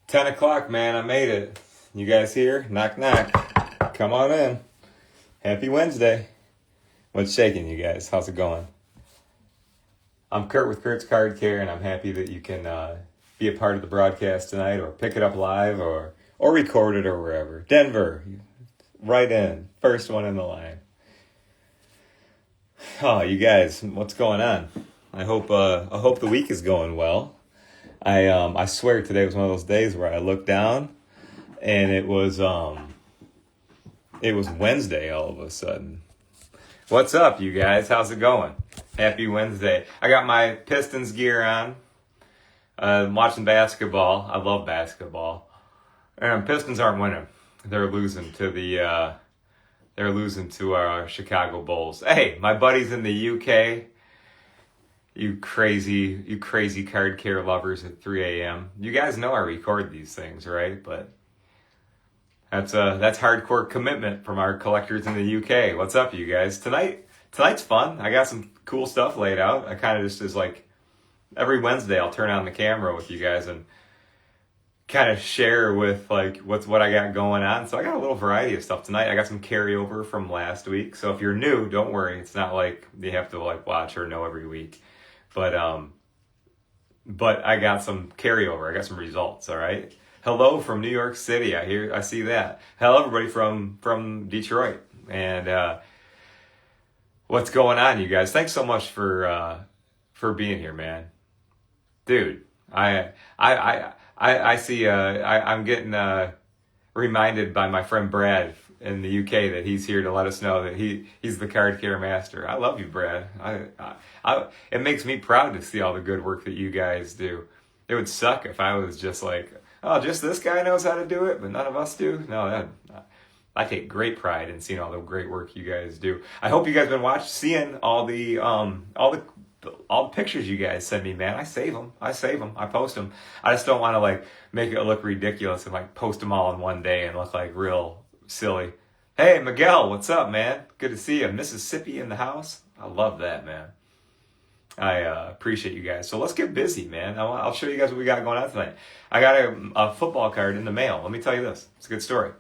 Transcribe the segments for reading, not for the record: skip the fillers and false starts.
10 o'clock, man. I made it. You guys here? Knock, knock. Come on in. Happy Wednesday. What's shaking, you guys? How's it going? I'm Kurt with Kurt's Card Care, and I'm happy that you can be a part of the broadcast tonight, or pick it up live, or record it, or wherever. Denver, right in. First one in the line. Oh, you guys, what's going on? I hope the week is going well. I swear today was one of those days where I looked down and it was Wednesday all of a sudden. What's up, you guys? How's it going? Happy Wednesday. I got my Pistons gear on. I'm watching basketball. I love basketball. And Pistons aren't winning. They're losing to our Chicago Bulls. Hey, my buddies in the UK. You crazy card care lovers at 3 a.m. You guys know I record these things, right? But that's hardcore commitment from our collectors in the UK. What's up, you guys? Tonight's fun. I got some cool stuff laid out. I kind of just is like every Wednesday I'll turn on the camera with you guys and kind of share with like what I got going on. So I got a little variety of stuff tonight. I got some carryover from last week. So if you're new, don't worry. It's not like you have to like watch or know every week. But I got some carryover. I got some results. All right. Hello from New York City. I see that. Hello everybody from Detroit. And what's going on, you guys? Thanks so much for being here, man. Dude, I see. I'm getting reminded by my friend Brad in the UK that he's here to let us know that he's the card care master. I love you, Brad. It makes me proud to see all the good work that you guys do. It would suck if I was just like, oh, just this guy knows how to do it, but none of us do. No, I take great pride in seeing all the great work you guys do. I hope you guys been seeing all the pictures you guys send me, man. I save them. I post them. I just don't want to like make it look ridiculous and like post them all in one day and look like real silly. Hey, Miguel, what's up, man? Good to see you. Mississippi in the house. I love that, man. I appreciate you guys. So let's get busy, man. I'll show you guys what we got going on tonight. I got a football card in the mail. Let me tell you this. It's a good story.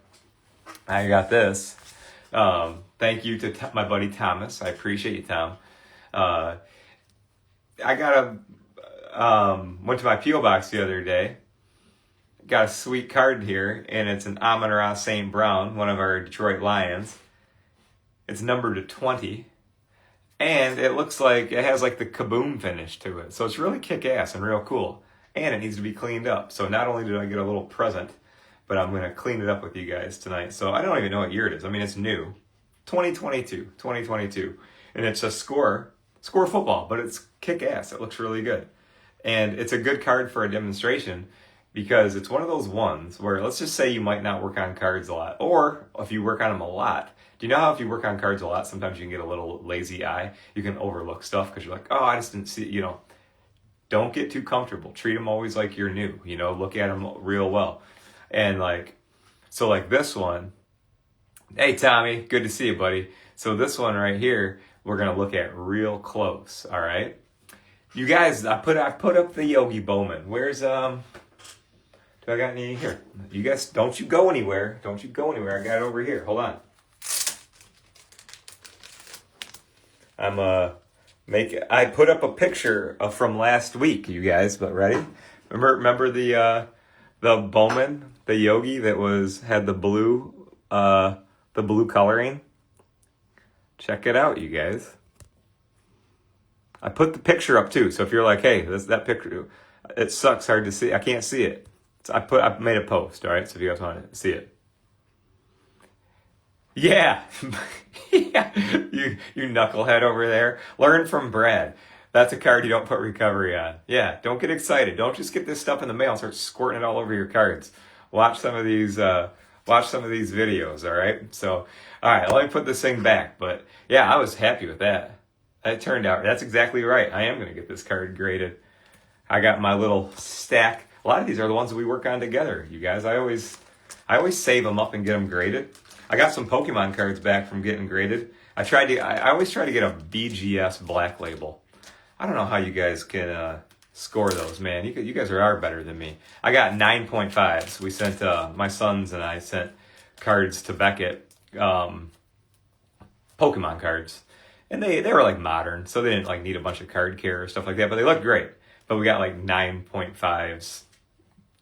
I got this. Thank you to my buddy Thomas. I appreciate you, Tom. I went to my P.O. box the other day. Got a sweet card here, and it's an Amon-Ra St. Brown, one of our Detroit Lions. It's numbered to 20, and it looks like it has like the kaboom finish to it. So it's really kick-ass and real cool, and it needs to be cleaned up. So not only did I get a little present, but I'm going to clean it up with you guys tonight. So I don't even know what year it is. I mean, it's new. 2022. And it's a score football, but it's kick-ass. It looks really good. And it's a good card for a demonstration because it's one of those ones where, let's just say you might not work on cards a lot, or if you work on them a lot. Do you know how if you work on cards a lot, sometimes you can get a little lazy eye? You can overlook stuff because you're like, oh, I just didn't see it, Don't get too comfortable. Treat them always like you're new, look at them real well. And so this one, hey, Tommy, good to see you, buddy. So this one right here, we're going to look at real close, all right? You guys, I put up the Yogi Bowman. Where's, do I got any here? You guys, don't you go anywhere. I got it over here. Hold on. I put up a picture from last week, you guys, but ready? Remember the Bowman, the Yogi that had the blue coloring? Check it out, you guys. I put the picture up too, so if you're like, hey, that picture, it sucks hard to see. I can't see it. So I made a post, all right? So if you guys want to see it. Yeah. Yeah. You knucklehead over there. Learn from Brad. That's a card you don't put recovery on. Yeah, don't get excited. Don't just get this stuff in the mail and start squirting it all over your cards. Watch some of these videos, all right? So, all right, let me put this thing back. But yeah, I was happy with that. It turned out, that's exactly right. I am going to get this card graded. I got my little stack. A lot of these are the ones that we work on together, you guys. I always save them up and get them graded. I got some Pokemon cards back from getting graded. I always try to get a BGS black label. I don't know how you guys can score those, man. You guys are better than me. I got 9.5s. We sent, my sons and I sent cards to Beckett, Pokemon cards. And they were like modern, so they didn't like need a bunch of card care or stuff like that, but they looked great. But we got like 9.5s,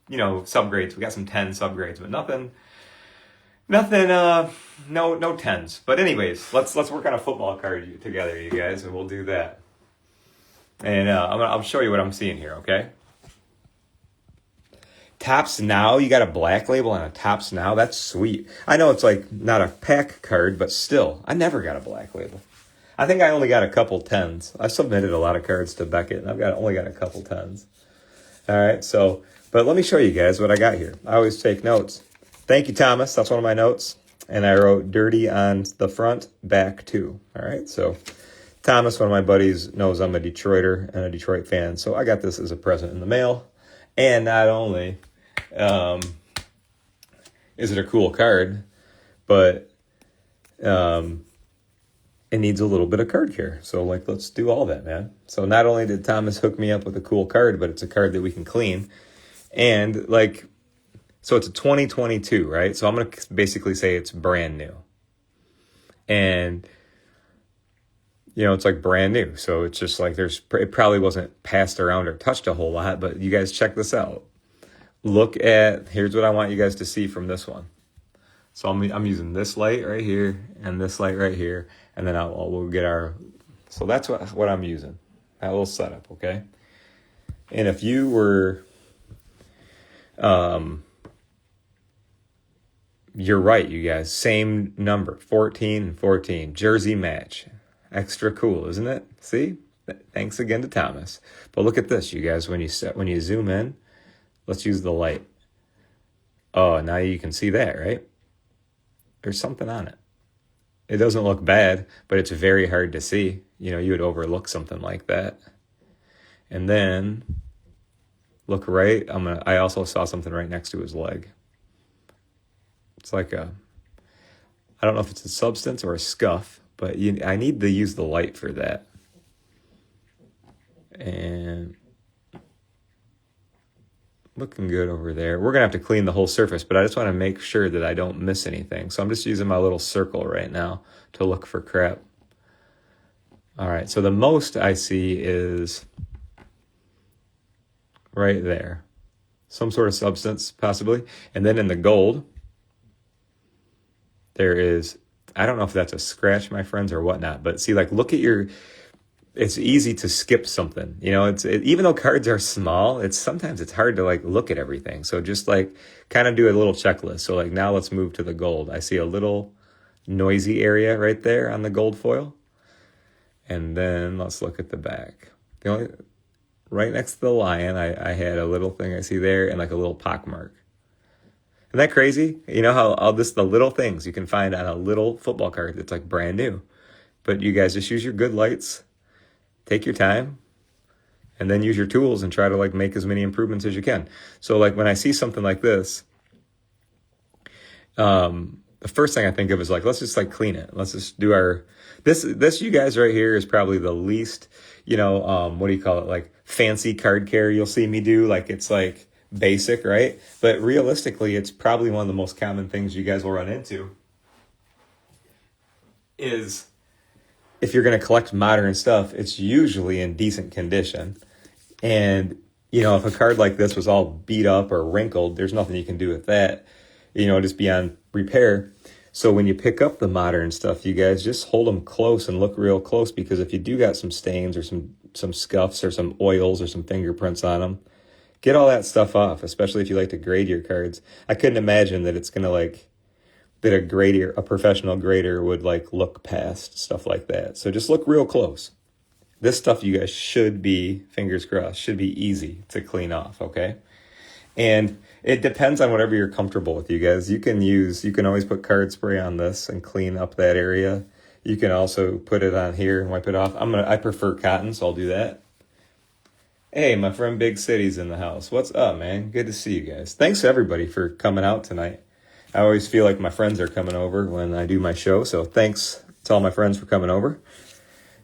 subgrades. We got some 10 subgrades, but nothing, no 10s. But anyways, let's work on a football card together, you guys, and we'll do that. And I'll show you what I'm seeing here, okay? Topps Now, you got a black label on a Topps Now. That's sweet. I know it's like not a pack card, but still, I never got a black label. I think I only got a couple 10s. I submitted a lot of cards to Beckett, and only got a couple 10s. All right, but let me show you guys what I got here. I always take notes. Thank you, Thomas. That's one of my notes. And I wrote dirty on the front, back too. All right, so Thomas, one of my buddies, knows I'm a Detroiter and a Detroit fan, so I got this as a present in the mail. And not only is it a cool card, but it needs a little bit of card care. So, let's do all that, man. So not only did Thomas hook me up with a cool card, but it's a card that we can clean. And, so it's a 2022, right? So I'm going to basically say it's brand new. And, it's like brand new. So it's just like it probably wasn't passed around or touched a whole lot, but you guys check this out. Here's what I want you guys to see from this one. So I'm using this light right here and this light right here, and then we'll get so that's what I'm using, that little setup, okay? And if you were, you're right, you guys, same number, 14 and 14, jersey match, extra cool, isn't it? See? Thanks again to Thomas. But look at this, you guys, when you zoom in, let's use the light. Oh, now you can see that, right? There's something on it. It doesn't look bad, but it's very hard to see. You would overlook something like that. And then look right. I also saw something right next to his leg. It's like I don't know if it's a substance or a scuff, but I need to use the light for that. And looking good over there. We're going to have to clean the whole surface, but I just want to make sure that I don't miss anything. So I'm just using my little circle right now to look for crap. All right, so the most I see is right there. Some sort of substance, possibly. And then in the gold, there is, I don't know if that's a scratch, my friends, or whatnot, but see, look at it's easy to skip something. Even though cards are small, sometimes it's hard to look at everything. So just kind of do a little checklist. So now let's move to the gold. I see a little noisy area right there on the gold foil. And then let's look at the back. Right next to the lion, I had a little thing I see there and a little pockmark. Isn't that crazy? How the little things you can find on a little football card that's brand new. But you guys just use your good lights. Take your time, and then use your tools and try to make as many improvements as you can. So when I see something like this, the first thing I think of is let's just clean it. Let's just do this you guys right here is probably the least, what do you call it? Fancy card care you'll see me do. It's basic, right? But realistically, it's probably one of the most common things you guys will run into is, if you're going to collect modern stuff, it's usually in decent condition. And, if a card like this was all beat up or wrinkled, there's nothing you can do with that, just beyond repair. So when you pick up the modern stuff, you guys just hold them close and look real close, because if you do got some stains or some scuffs or some oils or some fingerprints on them, get all that stuff off, especially if you like to grade your cards. I couldn't imagine that it's going to that a professional grader would look past stuff like that. So just look real close. This stuff, you guys, should be, fingers crossed, should be easy to clean off, okay? And it depends on whatever you're comfortable with, you guys. You can always put card spray on this and clean up that area. You can also put it on here and wipe it off. I prefer cotton, so I'll do that. Hey, my friend Big City's in the house. What's up, man? Good to see you guys. Thanks everybody for coming out tonight. I always feel like my friends are coming over when I do my show, so thanks to all my friends for coming over.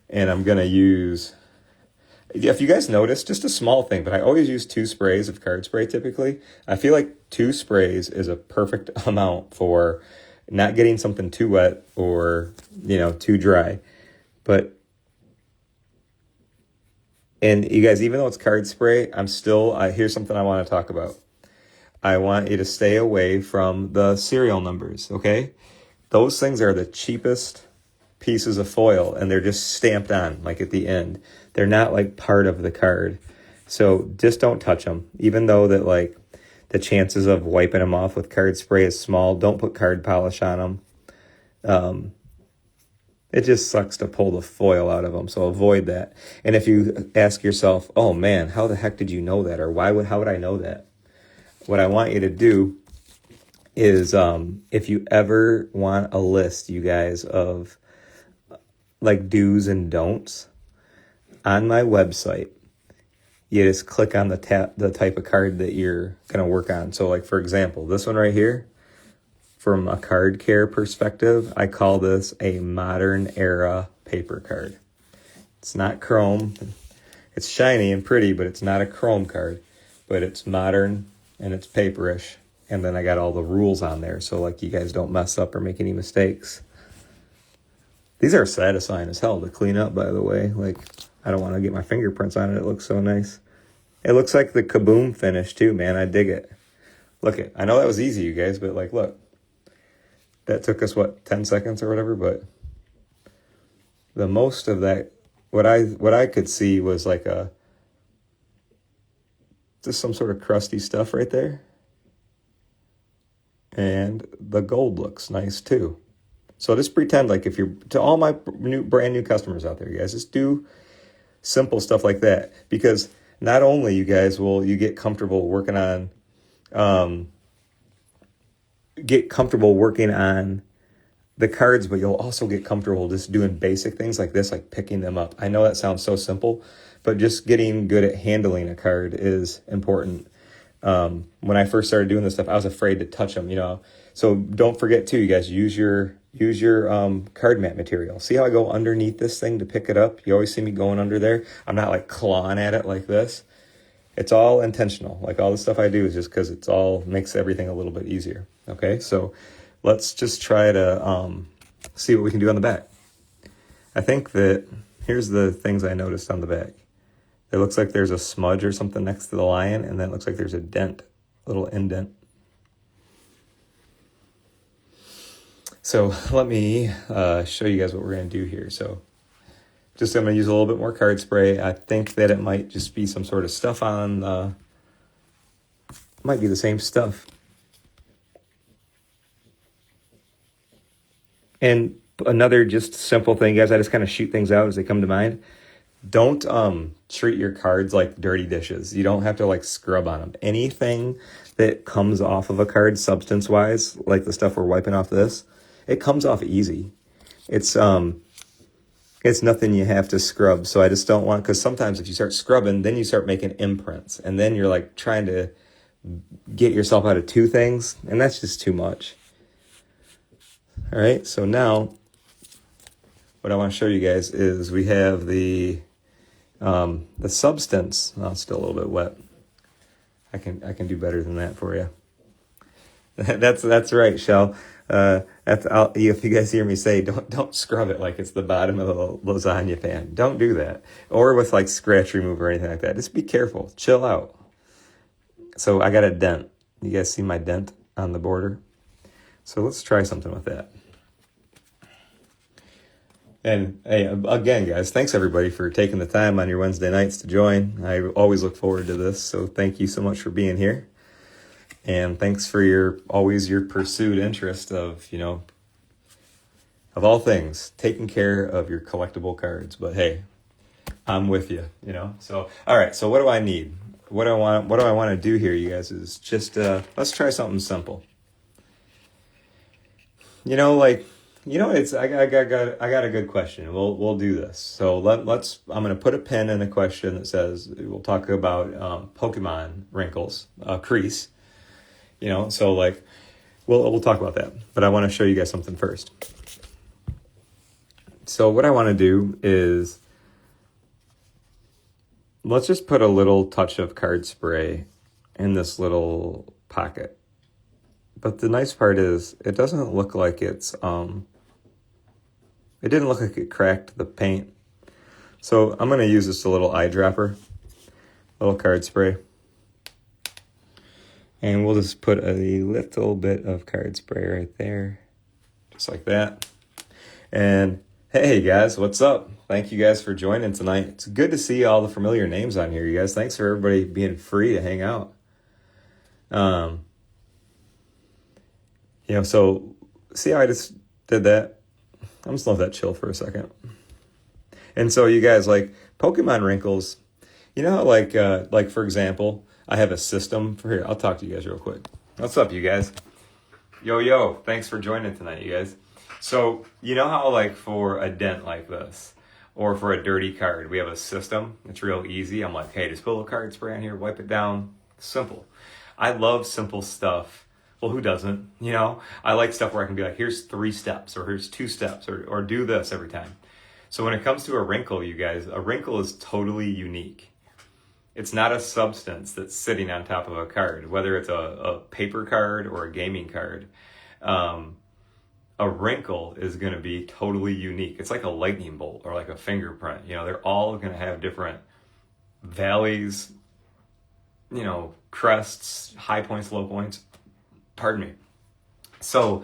And I'm going to use If you guys notice, just a small thing, but I always use 2 sprays of card spray typically. I feel like 2 sprays is a perfect amount for not getting something too wet or, too dry. But, and you guys, even though it's card spray, here's something I want to talk about. I want you to stay away from the serial numbers, okay? Those things are the cheapest pieces of foil, and they're just stamped on, like at the end. They're not like part of the card. So just don't touch them. Even though that like the chances of wiping them off with card spray is small, don't put card polish on them. It just sucks to pull the foil out of them, so avoid that. And if you ask yourself, oh man, how the heck did you know that? Or how would I know that? What I want you to do is if you ever want a list, you guys, of like do's and don'ts, on my website, you just click on the type of card that you're going to work on. So like, for example, this one right here, from a card care perspective, I call this a modern era paper card. It's not chrome. It's shiny and pretty, but it's not a chrome card. But it's modern and it's paperish. And then I got all the rules on there, so like you guys don't mess up or make any mistakes. These are satisfying as hell to clean up, by the way. Like, I don't want to get my fingerprints on it. It looks so nice. It looks like the Kaboom finish too, man. I dig it. Look it. I know that was easy, you guys, but like, look. That took us, 10 seconds or whatever, but the most of that, what I could see was like just some sort of crusty stuff right there. And the gold looks nice too. So just pretend like to all my brand new customers out there, you guys, just do simple stuff like that. Because not only, you guys, will you get comfortable working on the cards, but you'll also get comfortable just doing basic things like this, like picking them up. I know that sounds so simple, but just getting good at handling a card is important. When I first started doing this stuff, I was afraid to touch them, So don't forget too, you guys, use your card mat material. See how I go underneath this thing to pick it up? You always see me going under there. I'm not like clawing at it like this. It's all intentional. Like all the stuff I do is just because it's all makes everything a little bit easier. Okay, so let's just try to see what we can do on the back. I think that here's the things I noticed on the back. It looks like there's a smudge or something next to the lion, and then it looks like there's a little indent. So let me show you guys what we're going to do here. So I'm going to use a little bit more card spray. I think that it might just be some sort of stuff on, might be the same stuff. And another just simple thing, guys, I just kind of shoot things out as they come to mind. Don't treat your cards like dirty dishes. You don't have to like scrub on them. Anything that comes off of a card substance-wise, like the stuff we're wiping off this, it comes off easy. It's nothing you have to scrub. So I just don't want, because sometimes if you start scrubbing, then you start making imprints, and then you're like trying to get yourself out of two things, and that's just too much. All right, so now what I want to show you guys is we have the substance. Oh, it's still a little bit wet. I can do better than that for you. That's right, Shell. If you guys hear me say, don't scrub it like it's the bottom of the lasagna pan. Don't do that. Or with like scratch remover or anything like that. Just be careful. Chill out. So I got a dent. You guys see my dent on the border? So let's try something with that. And hey, again, guys, thanks everybody for taking the time on your Wednesday nights to join. I always look forward to this. So thank you so much for being here. And thanks for your pursued interest of, of all things, taking care of your collectible cards. But hey, I'm with you, So, all right. So what do I need? What do I want to do here, you guys, is just, let's try something simple. I got a good question. We'll do this. So I'm going to put a pin in a question that says, we'll talk about, Pokemon wrinkles, crease. So like, we'll talk about that, but I want to show you guys something first. So what I want to do is let's just put a little touch of card spray in this little pocket. But the nice part is it doesn't look like it didn't look like it cracked the paint. So I'm going to use just a little eyedropper, little card spray. And we'll just put a little bit of card spray right there, just like that. And hey guys, what's up? Thank you guys for joining tonight. It's good to see all the familiar names on here, you guys. Thanks for everybody being free to hang out. So see how I just did that? I'm just gonna let that chill for a second. And so you guys, like Pokemon wrinkles, you know how like for example, I have a system for here. I'll talk to you guys real quick. What's up, you guys? Yo, thanks for joining tonight, you guys. So you know how like for a dent like this, or for a dirty card, we have a system. It's real easy. I'm like, hey, just put a little card spray on here, wipe it down. Simple. I love simple stuff. Well, who doesn't? I like stuff where I can be like, here's 3 steps, or here's 2 steps, or do this every time. So when it comes to a wrinkle, you guys, a wrinkle is totally unique. It's not a substance that's sitting on top of a card, whether it's a paper card or a gaming card. A wrinkle is going to be totally unique. It's like a lightning bolt or like a fingerprint. They're all going to have different valleys, crests, high points, low points. Pardon me. So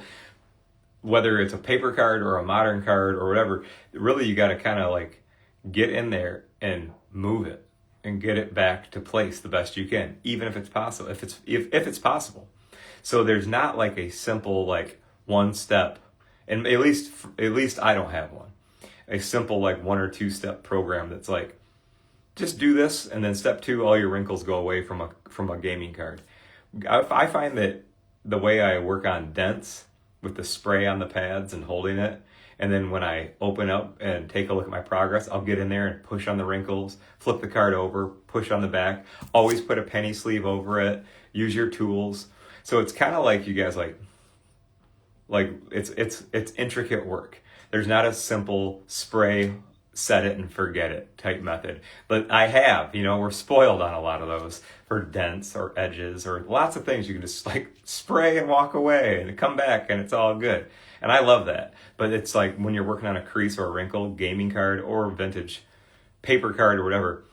whether it's a paper card or a modern card or whatever, really you got to kind of like get in there and move it and get it back to place the best you can, even if it's possible. If it's possible. So there's not like a simple like one step, and at least I don't have one. A simple like 1 or 2 step program that's like, just do this, and then step 2, all your wrinkles go away from a gaming card. I find that the way I work on dents with the spray on the pads and holding it, and then when I open up and take a look at my progress, I'll get in there and push on the wrinkles, flip the card over, push on the back, always put a penny sleeve over it, use your tools. So it's kind of like you guys like it's intricate work. There's not a simple spray, set it and forget it type method. But I have, we're spoiled on a lot of those for dents or edges or lots of things. You can just like spray and walk away and come back and it's all good. And I love that. But it's like when you're working on a crease or a wrinkle, gaming card or vintage paper card or whatever,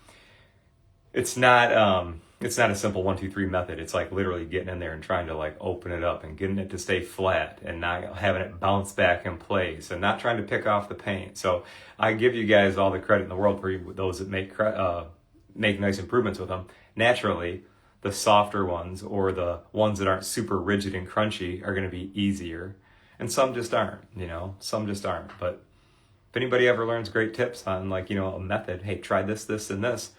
it's not a simple 1, 2, 3 method. It's like literally getting in there and trying to like open it up and getting it to stay flat and not having it bounce back in place and not trying to pick off the paint. So I give you guys all the credit in the world for those that make nice improvements with them. Naturally, the softer ones or the ones that aren't super rigid and crunchy are going to be easier. And some just aren't, some just aren't. But if anybody ever learns great tips on like, a method, hey, try this, this, and this,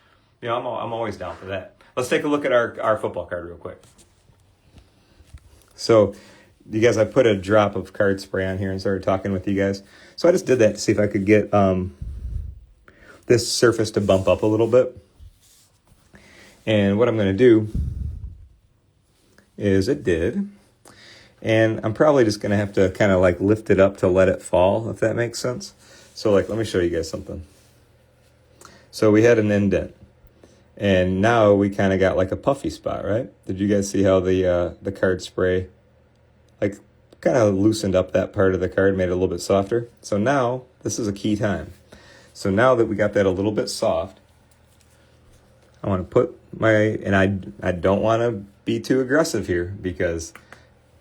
I'm always down for that. Let's take a look at our football card real quick. So, you guys, I put a drop of card spray on here and started talking with you guys. So I just did that to see if I could get this surface to bump up a little bit. And what I'm going to do is it did. And I'm probably just going to have to kind of like lift it up to let it fall, if that makes sense. So like, let me show you guys something. So we had an indent. And now we kind of got like a puffy spot, right? Did you guys see how the card spray like kind of loosened up that part of the card, made it a little bit softer? So now this is a key time. So now that we got that a little bit soft, I want to put I don't want to be too aggressive here because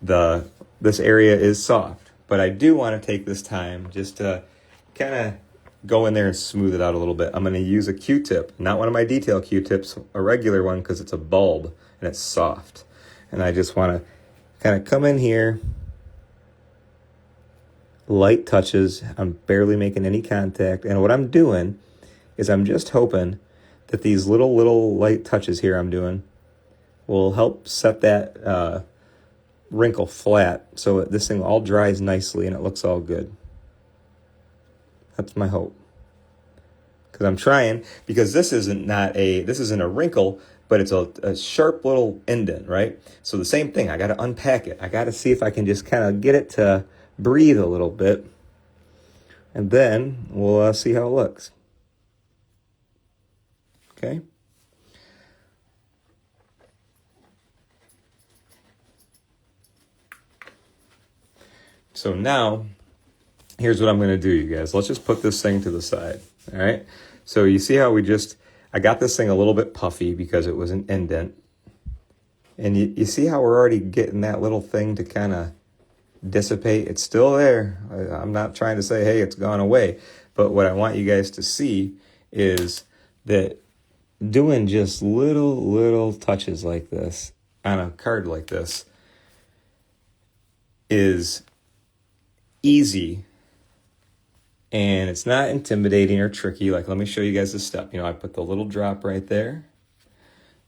this area is soft, but I do want to take this time just to kind of go in there and smooth it out a little bit. I'm going to use a Q-tip, not one of my detail Q-tips, a regular one because it's a bulb and it's soft. And I just want to kind of come in here, light touches. I'm barely making any contact. And what I'm doing is I'm just hoping that these little light touches here I'm doing will help set that wrinkle flat so this thing all dries nicely and it looks all good. That's my hope. Because I'm trying, because this isn't a wrinkle, but it's a sharp little indent, right? So the same thing, I got to unpack it. I got to see if I can just kind of get it to breathe a little bit. And then we'll see how it looks. Okay? So now, here's what I'm going to do, you guys. Let's just put this thing to the side, all right? So you see how I got this thing a little bit puffy because it was an indent. And you see how we're already getting that little thing to kind of dissipate? It's still there. I'm not trying to say, hey, it's gone away. But what I want you guys to see is that doing just little touches like this on a card like this is easy, and it's not intimidating or tricky. Like, let me show you guys the step. I put the little drop right there,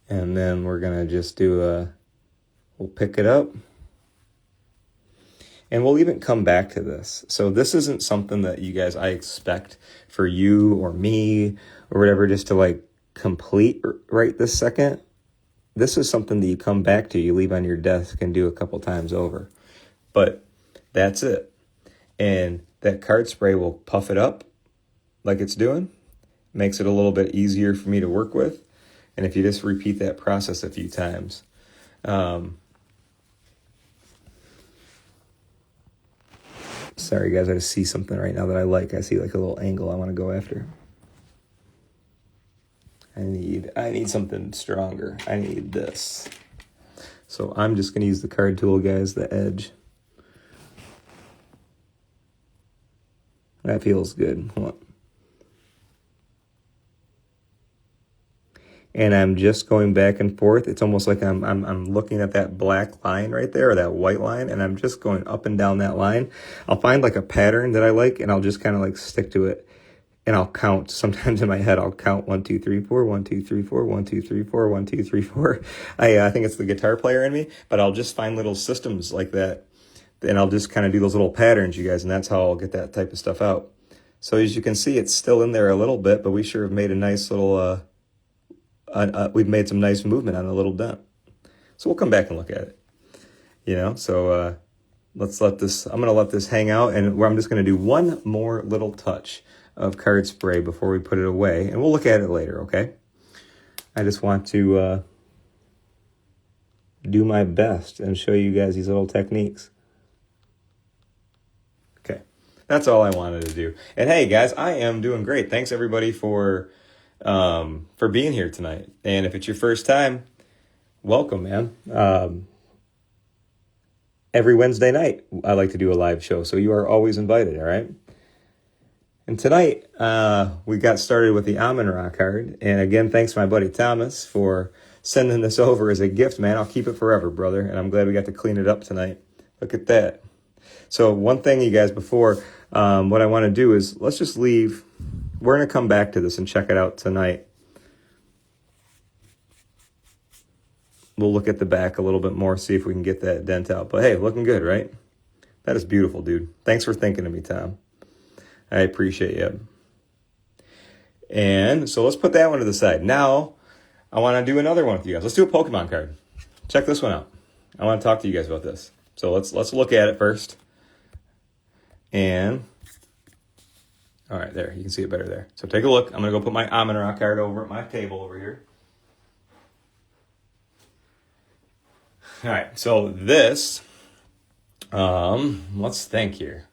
and then we're gonna just we'll pick it up, and we'll even come back to this. So this isn't something that you guys, I expect for you or me or whatever, just to like complete right this second. This is something that you come back to, you leave on your desk and do a couple times over. But that's it. And that card spray will puff it up like it's doing. Makes it a little bit easier for me to work with. And if you just repeat that process a few times. Sorry guys, I just see something right now that I like. I see like a little angle I want to go after. I need something stronger. I need this. So I'm just going to use the card tool, guys, the edge. That feels good. Hold on. And I'm just going back and forth. It's almost like I'm looking at that black line right there, or that white line, and I'm just going up and down that line. I'll find like a pattern that I like, and I'll just kind of like stick to it. And I'll count. Sometimes in my head, I'll count 1, 2, 3, 4, 1, 2, 3, 4, 1, 2, 3, 4, 1, 2, 3, 4. I think it's the guitar player in me, but I'll just find little systems like that. And I'll just kind of do those little patterns, you guys, and that's how I'll get that type of stuff out. So as you can see, it's still in there a little bit, but we sure have made a nice little, we've made some nice movement on a little dent. So we'll come back and look at it, so let's I'm going to let this hang out, and I'm just going to do one more little touch of card spray before we put it away, and we'll look at it later, okay? I just want to do my best and show you guys these little techniques. Okay, that's all I wanted to do. And hey, guys, I am doing great. Thanks everybody for being here tonight. And if it's your first time, welcome, man. Every Wednesday night, I like to do a live show, so you are always invited, all right? And tonight, we got started with the Amon-Ra card. And again, thanks to my buddy Thomas for sending this over as a gift, man. I'll keep it forever, brother. And I'm glad we got to clean it up tonight. Look at that. So one thing, you guys, before, what I want to do is let's just leave. We're going to come back to this and check it out tonight. We'll look at the back a little bit more, see if we can get that dent out. But hey, looking good, right? That is beautiful, dude. Thanks for thinking of me, Tom. I appreciate you. And so let's put that one to the side. Now, I want to do another one with you guys. Let's do a Pokemon card. Check this one out. I want to talk to you guys about this. So let's look at it first. And, all right, there. You can see it better there. So take a look. I'm going to go put my Amon-Ra card over at my table over here. All right, so this, let's think here.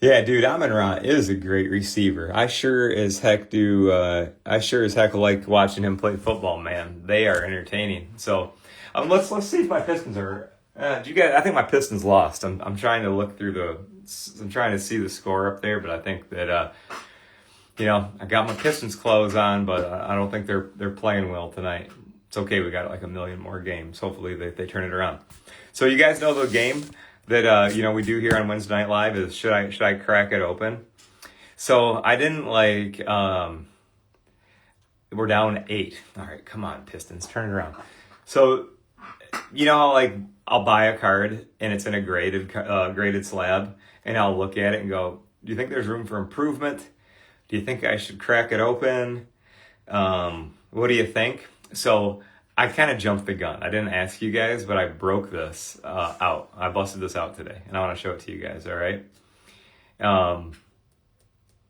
Yeah, dude, Amon-Ra is a great receiver. I sure as heck like watching him play football, man. They are entertaining. So, let's see if my Pistons are. I think my Pistons lost. I'm trying to look through I'm trying to see the score up there, but I think that I got my Pistons clothes on, but I don't think they're playing well tonight. It's okay. We got like a million more games. Hopefully they turn it around. So you guys know the game that we do here on Wednesday Night Live is should I crack it open? So I didn't we're down 8. All right, come on, Pistons, turn it around. So I'll buy a card and it's in a graded slab, and I'll look at it and go, do you think there's room for improvement? Do you think I should crack it open? What do you think? So I kind of jumped the gun. I didn't ask you guys, but I broke this out. I busted this out today, and I want to show it to you guys, all right?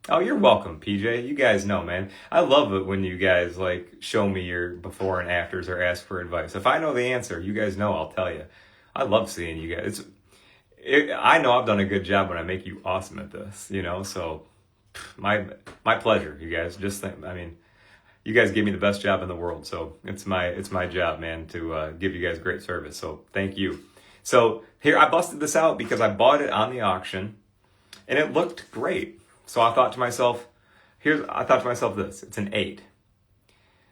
Oh, you're welcome, PJ. You guys know, man. I love it when you guys, show me your before and afters or ask for advice. If I know the answer, you guys know I'll tell you. I love seeing you guys. I know I've done a good job when I make you awesome at this, you know, so my pleasure, you guys. Just think, I mean, you guys give me the best job in the world, so it's my job, man, to give you guys great service. So thank you. So here I busted this out because I bought it on the auction, and it looked great. So I thought to myself, this. It's an 8.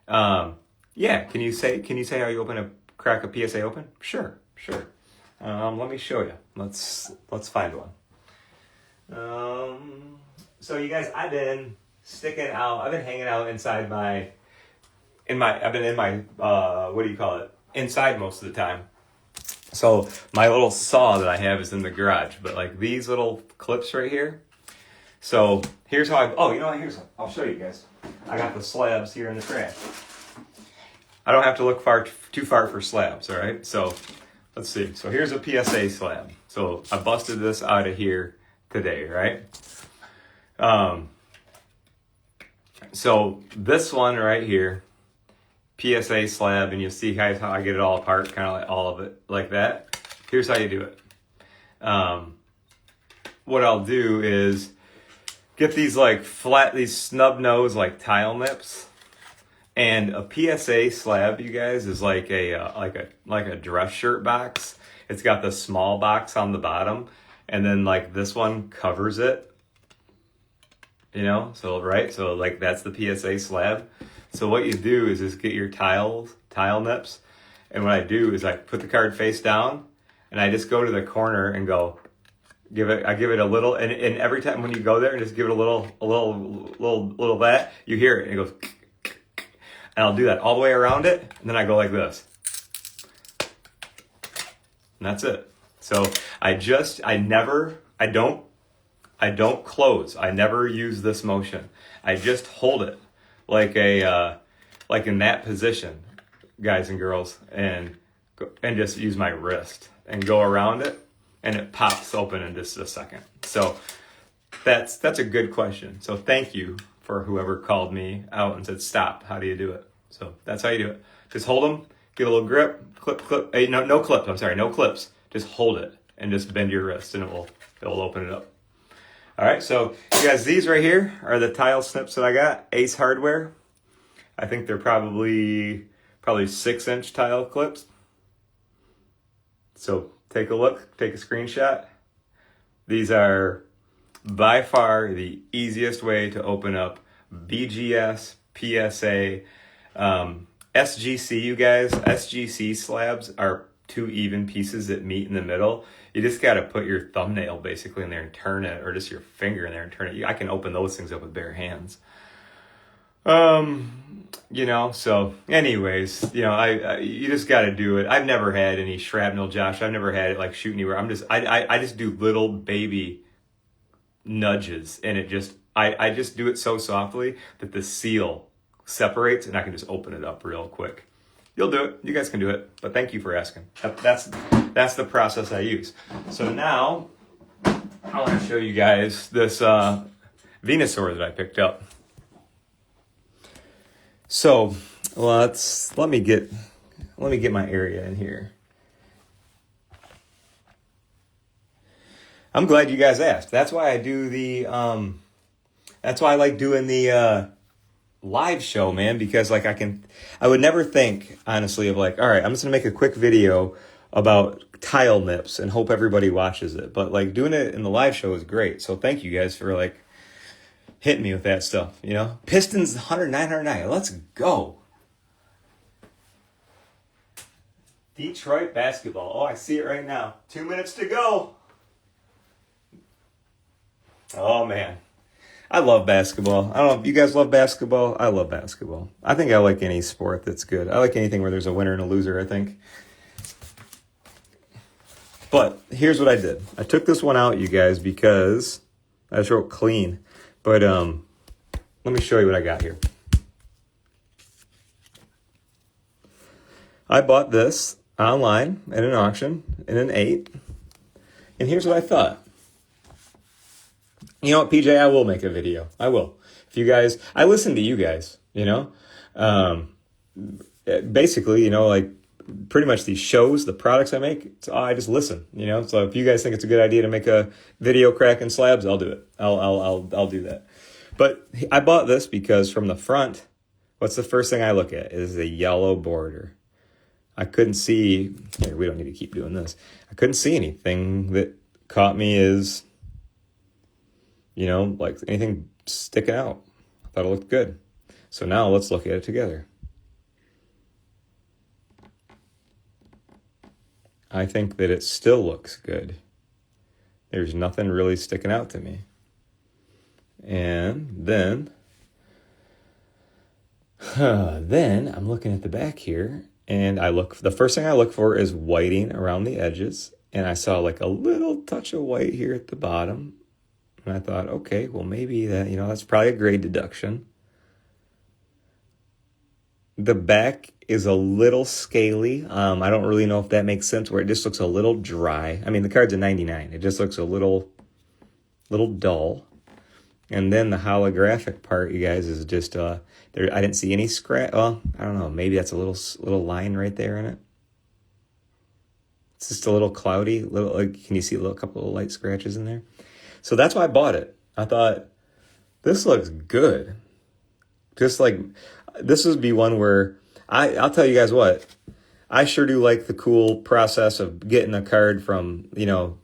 Yeah. Can you say how you crack a PSA open? Sure. Let me show you. Let's find one. So you guys, I've been hanging out inside I've been in my, what do you call it? Inside most of the time. So my little saw that I have is in the garage, but like these little clips right here. So here's how I'll show you guys. I got the slabs here in the trash. I don't have to look too far for slabs, all right? So let's see. So here's a PSA slab. So I busted this out of here today, right? So this one right here, PSA slab, and you'll see guys how I get it all apart, kind of like all of it like that. Here's how you do it. What I'll do is get these like these snub nose like tile nips, and a PSA slab, you guys, is like a dress shirt box. It's got the small box on the bottom, and then like this one covers it. You know, so like that's the PSA slab. So what you do is just get your tile nips, and what I do is I put the card face down, and I just go to the corner and I give it a little, and every time when you go there and just give it a little that, you hear it, and it goes, and I'll do that all the way around it, and then I go like this, and that's it. So I don't close. I never use this motion. I just hold it like in that position, guys and girls, and just use my wrist and go around it, and it pops open in just a second. So that's a good question. So thank you for whoever called me out and said, stop, how do you do it? So that's how you do it. Just hold them, get a little grip, clip. Hey, no clips. I'm sorry, no clips. Just hold it and just bend your wrist, and it'll open it up. All right, so you guys, these right here are the tile snips that I got, Ace Hardware. I think they're probably 6-inch tile clips. So take a look, take a screenshot. These are by far the easiest way to open up BGS, PSA, SGC, you guys. SGC slabs are 2 even pieces that meet in the middle. You just got to put your thumbnail basically in there and turn it, or just your finger in there and turn it. I can open those things up with bare hands. You know, so anyways, you know, you just got to do it. I've never had any shrapnel, Josh. I've never had it like shoot anywhere. I just do little baby nudges, and I just do it so softly that the seal separates, and I can just open it up real quick. You'll do it. You guys can do it. But thank you for asking. That's the process I use. So now I want to show you guys this Venusaur that I picked up. So let me get my area in here. I'm glad you guys asked. That's why I do that's why I like doing the live show, man, because like I would never think, honestly, of like, all right, I'm just gonna make a quick video about tile nips and hope everybody watches it. But like doing it in the live show is great. So thank you guys for like hitting me with that stuff, you know? Pistons 109. Let's go. Detroit basketball. Oh, I see it right now. 2 minutes to go. Oh man. I love basketball. I don't know if you guys love basketball. I love basketball. I think I like any sport that's good. I like anything where there's a winner and a loser, I think. But here's what I did. I took this one out, you guys, because I just wrote clean. But let me show you what I got here. I bought this online at an auction in an 8. And here's what I thought. You know what, PJ, I will make a video. I will. If you guys, I listen to you guys, you know. Basically, you know, like pretty much these shows, the products I make, I just listen, you know. So if you guys think it's a good idea to make a video cracking slabs, I'll do it. I'll do that. But I bought this because from the front, what's the first thing I look at is the yellow border. I couldn't see, here, we don't need to keep doing this. I couldn't see anything that caught me as, you know, like anything sticking out. I thought it looked good. So now let's look at it together. I think that it still looks good. There's nothing really sticking out to me. And then I'm looking at the back here, and the first thing I look for is whiting around the edges. And I saw like a little touch of white here at the bottom. And I thought, okay, well, maybe that, you know, that's probably a grade deduction. The back is a little scaly. I don't really know if that makes sense, where it just looks a little dry. I mean, the card's a 99. It just looks a little dull. And then the holographic part, you guys, is just, I didn't see any scratch. Well, I don't know. Maybe that's a little line right there in it. It's just a little cloudy. Can you see a couple of light scratches in there? So that's why I bought it. I thought, this looks good. Just like, this would be one where, I'll tell you guys what, I sure do like the cool process of getting a card from, you know,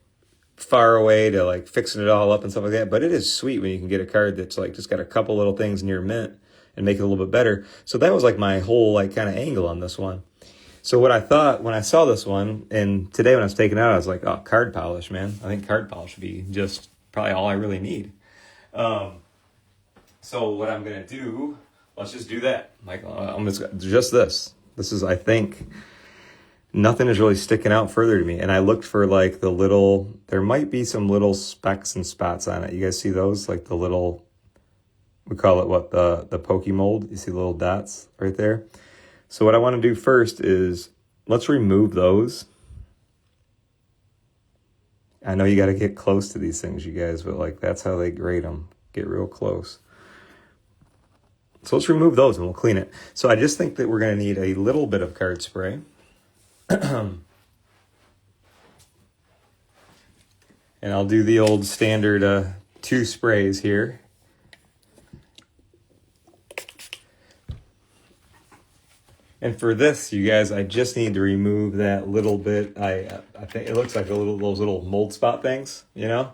far away to like fixing it all up and stuff like that. But it is sweet when you can get a card that's like just got a couple little things near mint and make it a little bit better. So that was like my whole like kind of angle on this one. So what I thought when I saw this one, and today when I was taking it out, I was like, oh, card polish, man. I think card polish would be just probably all I really need. So what I'm going to do, let's just do that. Like, I'm just this. This is, I think, nothing is really sticking out further to me. And I looked for like there might be some little specks and spots on it. You guys see those? Like the little, we call it what, the Pokémold. You see the little dots right there? So what I want to do first is, let's remove those. I know you got to get close to these things, you guys, but like that's how they grade them. Get real close. So let's remove those and we'll clean it. So I just think that we're going to need a little bit of card spray. And I'll do the old standard 2 sprays here. And for this, you guys, I just need to remove that little bit. I think it looks like those little mold spot things, you know?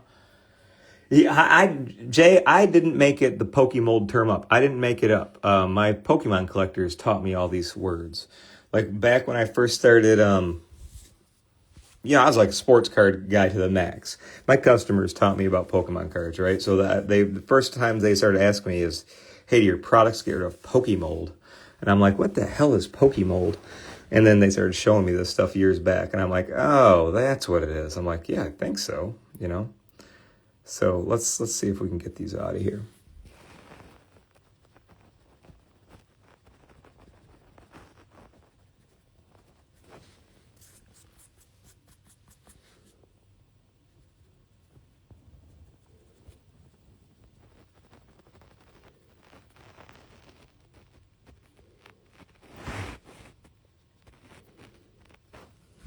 Jay, I didn't make it the Pokémold term up. I didn't make it up. My Pokemon collectors taught me all these words. Like back when I first started, I was like a sports card guy to the max. My customers taught me about Pokemon cards, right? So that the first time they started asking me is, hey, do your products get rid of Pokémold? And I'm like, what the hell is Pokémold? And then they started showing me this stuff years back. And I'm like, oh, that's what it is. I'm like, yeah, I think so, you know? So let's see if we can get these out of here.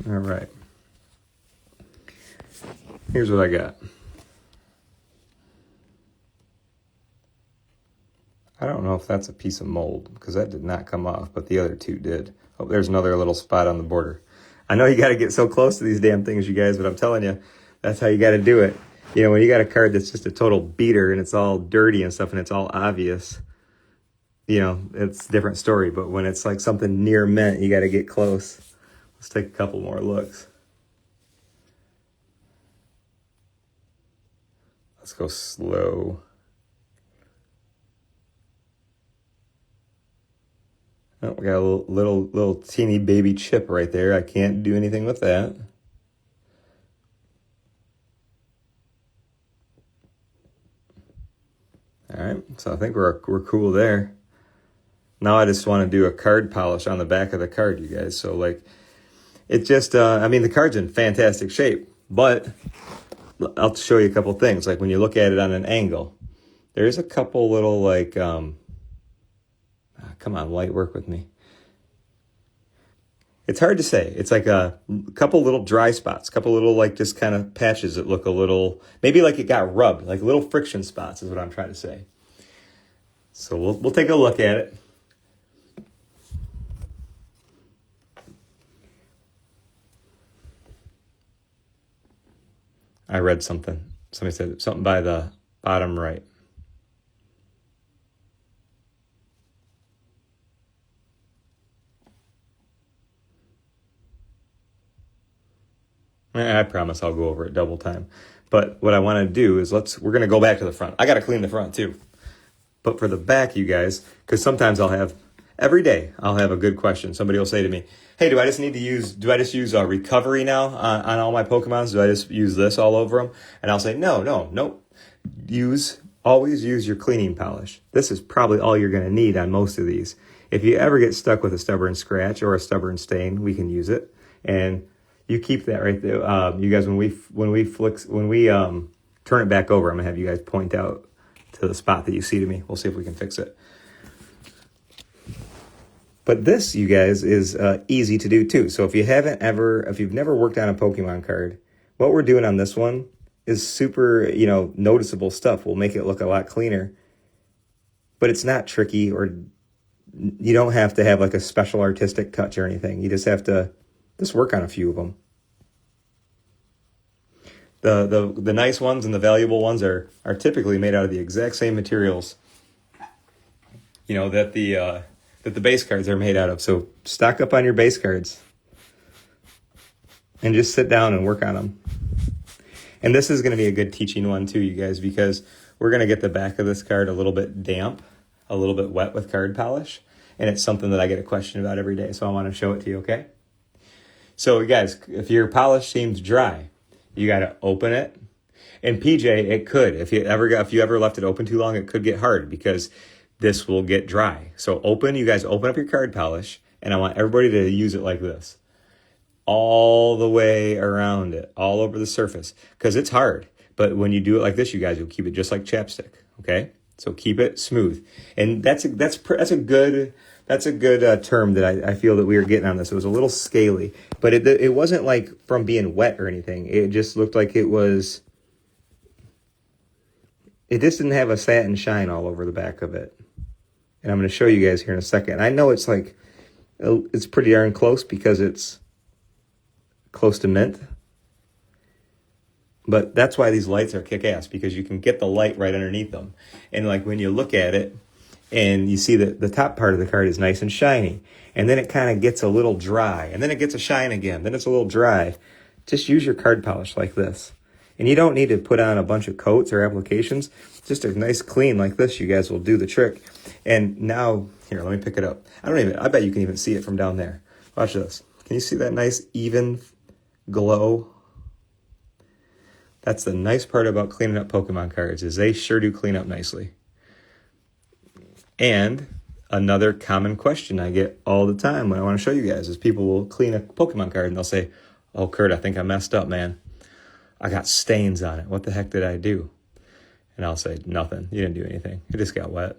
All right. Here's what I got. I don't know if that's a piece of mold because that did not come off, but the other two did. Oh, there's another little spot on the border. I know you got to get so close to these damn things, you guys, but I'm telling you, that's how you got to do it. You know, when you got a card that's just a total beater and it's all dirty and stuff and it's all obvious, you know, it's a different story. But when it's like something near mint, you got to get close. Let's take a couple more looks. Let's go slow. Oh, we got a little teeny baby chip right there. I can't do anything with that. All right, so I think we're cool there. Now I just want to do a card polish on the back of the card, you guys. So like, it just, I mean, the card's in fantastic shape, but I'll show you a couple things. Like when you look at it on an angle, there's a couple little like, come on, light, work with me. It's hard to say. It's like a couple little dry spots, couple little like just kind of patches that look a little, maybe like it got rubbed, like little friction spots is what I'm trying to say. So we'll take a look at it. I read something. Somebody said something by the bottom right. I promise I'll go over it double time. But what I want to do is we're going to go back to the front. I got to clean the front too. But for the back, you guys, because sometimes every day I'll have a good question. Somebody will say to me, hey, do I just use recovery now on all my Pokemons? Do I just use this all over them? And I'll say, no. Always use your cleaning polish. This is probably all you're going to need on most of these. If you ever get stuck with a stubborn scratch or a stubborn stain, we can use it. And you keep that right there. You guys, when we turn it back over, I'm gonna have you guys point out to the spot that you see to me. We'll see if we can fix it. But this, you guys, is easy to do too. So if you've never worked on a Pokemon card, what we're doing on this one is super, noticeable stuff. We'll make it look a lot cleaner. But it's not tricky, or you don't have to have like a special artistic touch or anything. You just have to work on a few of them. The nice ones and the valuable ones are typically made out of the exact same materials, that the base cards are made out of. So stock up on your base cards and just sit down and work on them. And this is going to be a good teaching one too, you guys, because we're going to get the back of this card a little bit damp, a little bit wet with card polish. And it's something that I get a question about every day. So I want to show it to you, okay? So you guys, if your polish seems dry, you got to open it. And PJ, it could. If you ever left it open too long, it could get hard because this will get dry. So you guys open up your card polish, and I want everybody to use it like this. All the way around it, all over the surface, because it's hard. But when you do it like this, you guys will keep it just like chapstick, okay? So keep it smooth. And that's a good term that I feel that we were getting on this. It was a little scaly, but it wasn't like from being wet or anything. It just looked like it just didn't have a satin shine all over the back of it. And I'm going to show you guys here in a second. I know it's pretty darn close because it's close to mint. But that's why these lights are kick-ass, because you can get the light right underneath them. And like when you look at it, and you see that the top part of the card is nice and shiny. And then it kind of gets a little dry. And then it gets a shine again. Then it's a little dry. Just use your card polish like this. And you don't need to put on a bunch of coats or applications. Just a nice clean like this, you guys will do the trick. And now, here, let me pick it up. I bet you can even see it from down there. Watch this. Can you see that nice even glow? That's the nice part about cleaning up Pokemon cards, is they sure do clean up nicely. And another common question I get all the time when I want to show you guys is people will clean a Pokemon card and they'll say, oh, Kurt, I think I messed up, man. I got stains on it. What the heck did I do? And I'll say, nothing. You didn't do anything. It just got wet.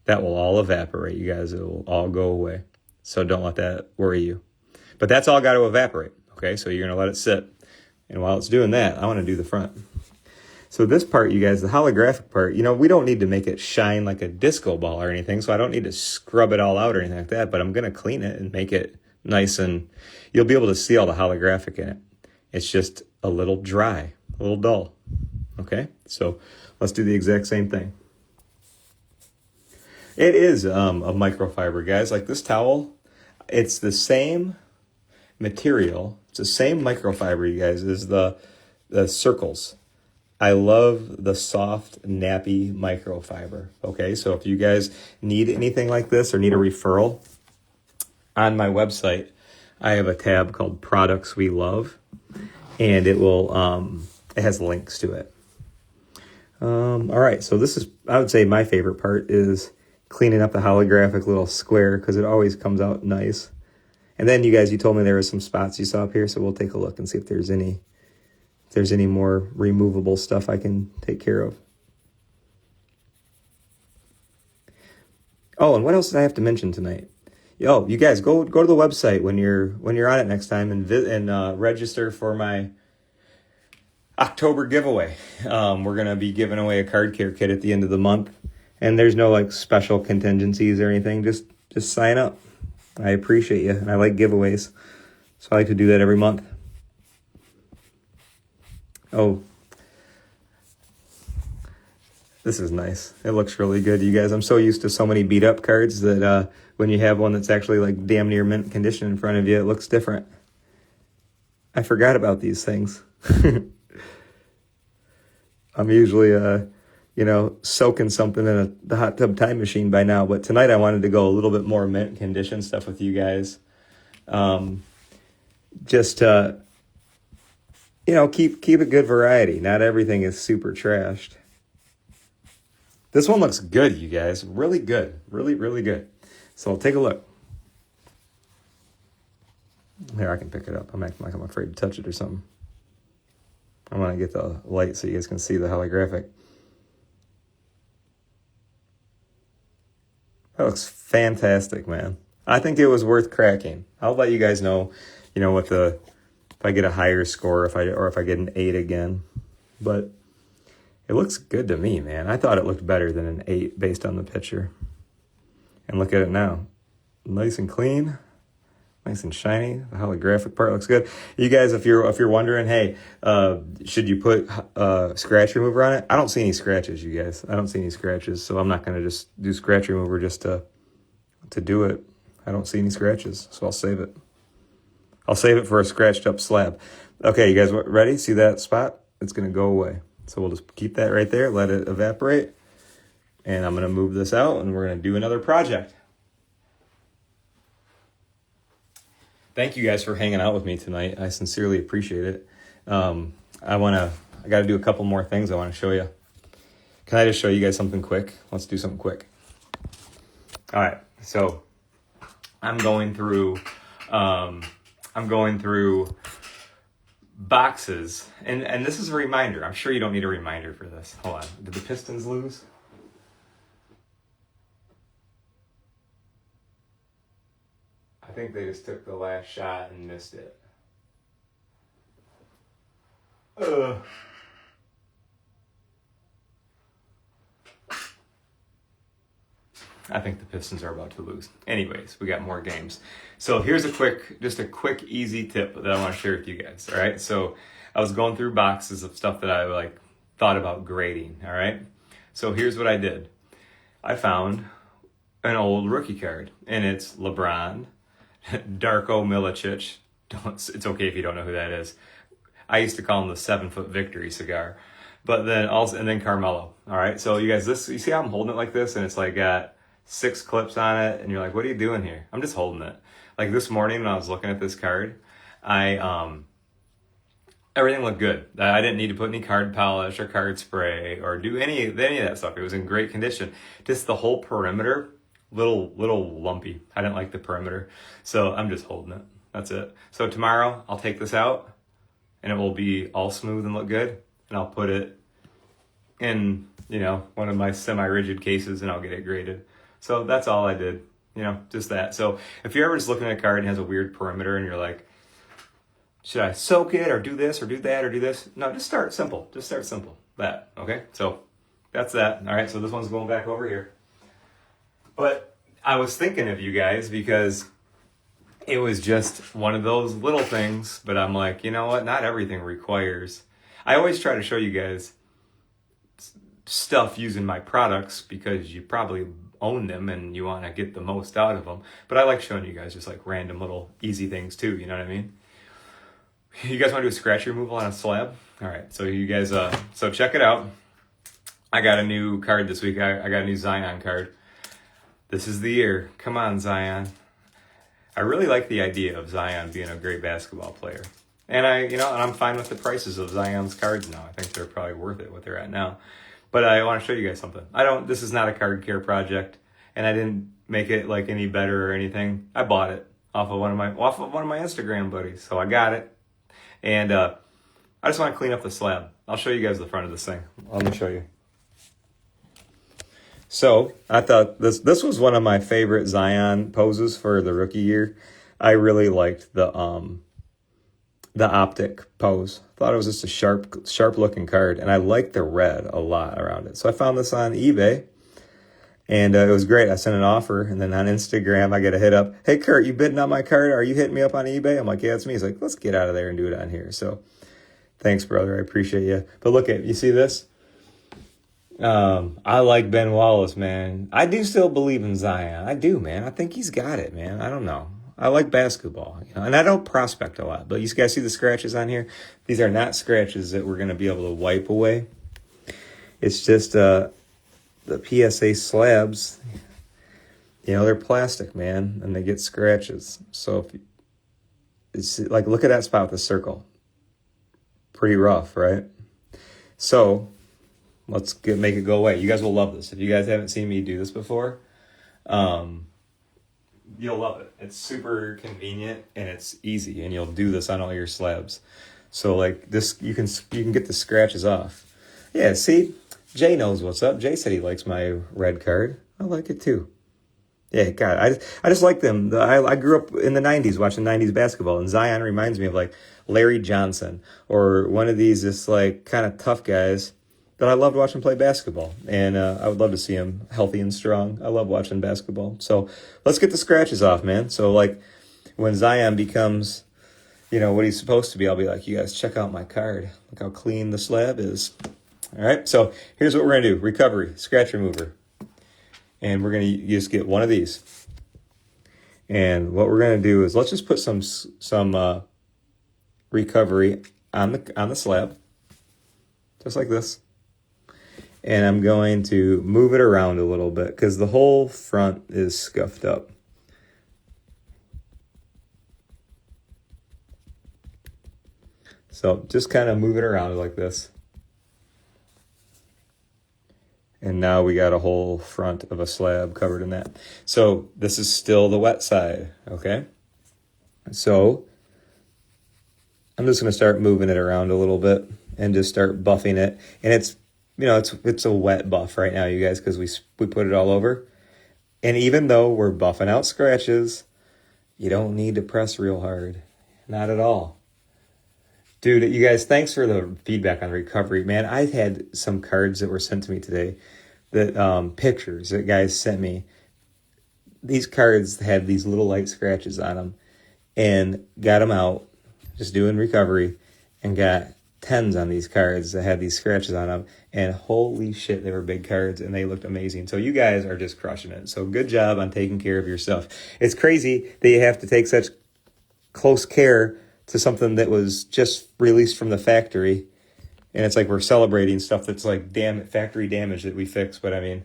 That will all evaporate, you guys. It will all go away. So don't let that worry you. But that's all got to evaporate, okay? So you're going to let it sit. And while it's doing that, I want to do the front. So this part, you guys, the holographic part, we don't need to make it shine like a disco ball or anything, so I don't need to scrub it all out or anything like that, but I'm going to clean it and make it nice, and you'll be able to see all the holographic in it. It's just a little dry, a little dull, okay? So let's do the exact same thing. It is a microfiber, guys. Like this towel, it's the same material, it's the same microfiber, you guys, as the circles. I love the soft, nappy microfiber, okay? So if you guys need anything like this or need a referral, on my website, I have a tab called Products We Love, and it has links to it. All right, so this is, I would say my favorite part is cleaning up the holographic little square because it always comes out nice. And then you guys, you told me there were some spots you saw up here, so we'll take a look and see if there's any more removable stuff I can take care of. Oh, and what else did I have to mention tonight? Yo, you guys go to the website when you're on it next time and register for my October giveaway. We're gonna be giving away a card care kit at the end of the month, and there's no like special contingencies or anything. Just sign up. I appreciate you, and I like giveaways, so I like to do that every month. Oh, this is nice. It looks really good, you guys. I'm so used to so many beat up cards that when you have one that's actually like damn near mint condition in front of you, it looks different. I forgot about these things. I'm usually, soaking something in the hot tub time machine by now. But tonight I wanted to go a little bit more mint condition stuff with you guys. Just to, keep a good variety. Not everything is super trashed. This one looks good, you guys. Really good. Really, really good. So take a look. Here, I can pick it up. I'm acting like I'm afraid to touch it or something. I want to get the light so you guys can see the holographic. That looks fantastic, man. I think it was worth cracking. I'll let you guys know, if I get a higher score, if I get an 8 again. But it looks good to me, man. I thought it looked better than an 8 based on the picture. And look at it now. Nice and clean. Nice and shiny. The holographic part looks good. You guys, if you're wondering, hey, should you put scratch remover on it? I don't see any scratches, you guys. I don't see any scratches, so I'm not going to just do scratch remover just to do it. I don't see any scratches, so I'll save it. I'll save it for a scratched up slab. Okay, you guys ready? See that spot? It's going to go away. So we'll just keep that right there, let it evaporate. And I'm going to move this out, and we're going to do another project. Thank you guys for hanging out with me tonight. I sincerely appreciate it. I got to do a couple more things I want to show you. Can I just show you guys something quick? Let's do something quick. All right. So I'm going through boxes, and this is a reminder. I'm sure you don't need a reminder for this. Hold on. Did the Pistons lose? I think they just took the last shot and missed it. I think the Pistons are about to lose. Anyways, we got more games. So here's a quick, easy tip that I want to share with you guys. All right. So I was going through boxes of stuff that I thought about grading. All right. So here's what I did. I found an old rookie card, and it's LeBron, Darko Milicic. It's okay if you don't know who that is. I used to call him the 7-foot victory cigar. But then then Carmelo. All right. So you guys, you see how I'm holding it like this, and it's like got 6 clips on it, and you're like, what are you doing here? I'm just holding it. Like this morning when I was looking at this card, everything looked good. I didn't need to put any card polish or card spray or do any of that stuff. It was in great condition. Just the whole perimeter, little lumpy. I didn't like the perimeter. So I'm just holding it. That's it. So tomorrow I'll take this out and it will be all smooth and look good. And I'll put it in, one of my semi-rigid cases, and I'll get it graded. So that's all I did, just that. So if you're ever just looking at a card and has a weird perimeter and you're like, should I soak it or do this or do that or do this? No, just start simple. That, okay? So that's that. All right, so this one's going back over here. But I was thinking of you guys because it was just one of those little things, but I'm like, you know what? Not everything requires. I always try to show you guys stuff using my products because you probably own them and you want to get the most out of them. But I like showing you guys just like random little easy things too, you know what I mean? You guys want to do a scratch removal on a slab? All right, so you guys, so check it out. I got a new card this week. I got a new Zion card. This is the year. Come on, Zion. I really like the idea of Zion being a great basketball player. And I'm fine with the prices of Zion's cards now. I think they're probably worth it, what they're at now. But I want to show you guys something. This is not a card care project, and I didn't make it like any better or anything. I bought it off of one of my Instagram buddies. So I got it. And I just want to clean up the slab. I'll show you guys the front of this thing. Let me show you. So I thought this was one of my favorite Zion poses for the rookie year. I really liked the optic pose. Thought it was just a sharp looking card, and I liked the red a lot around it. So I found this on eBay, and it was great. I sent an offer, and then on Instagram I get a hit up. Hey Kurt, you bidding on my card? Are you hitting me up on eBay? I'm like, yeah, it's me. He's like, let's get out of there and do it on here. So thanks, brother. I appreciate you. But look at you see this. I like Ben Wallace, man. I do still believe in Zion. I do, man. I think he's got it, man. I don't know. I like basketball, and I don't prospect a lot. But you guys see the scratches on here? These are not scratches that we're going to be able to wipe away. It's just the PSA slabs. They're plastic, man, and they get scratches. So if it's like, look at that spot with the circle. Pretty rough, right? So let's make it go away. You guys will love this. If you guys haven't seen me do this before, you'll love it. It's super convenient and it's easy, and you'll do this on all your slabs. So like this, you can get the scratches off. Yeah, see, Jay knows what's up. Jay said he likes my red card. I like it too. Yeah, God, I just like them. I grew up in the 90s watching 90s basketball, and Zion reminds me of like Larry Johnson or one of these just like kind of tough guys that I loved watching play basketball. And I would love to see him healthy and strong. I love watching basketball. So let's get the scratches off, man. So like when Zion becomes, what he's supposed to be, I'll be like, you guys check out my card. Look how clean the slab is. All right, so here's what we're going to do. Recovery, scratch remover. And we're going to just get one of these. And what we're going to do is let's just put some recovery on the slab, just like this. And I'm going to move it around a little bit because the whole front is scuffed up. So just kind of move it around like this. And now we got a whole front of a slab covered in that. So this is still the wet side, okay? So I'm just going to start moving it around a little bit and just start buffing it. And it's a wet buff right now, you guys, because we put it all over. And even though we're buffing out scratches, you don't need to press real hard. Not at all. Dude, you guys, thanks for the feedback on recovery. Man, I've had some cards that were sent to me today, that pictures that guys sent me. These cards had these little light scratches on them, and got them out, just doing recovery, and got 10s on these cards that had these scratches on them, and holy shit, they were big cards, and they looked amazing. So you guys are just crushing it. So good job on taking care of your stuff. It's crazy that you have to take such close care to something that was just released from the factory, and it's like we're celebrating stuff that's like factory damage that we fixed. But I mean,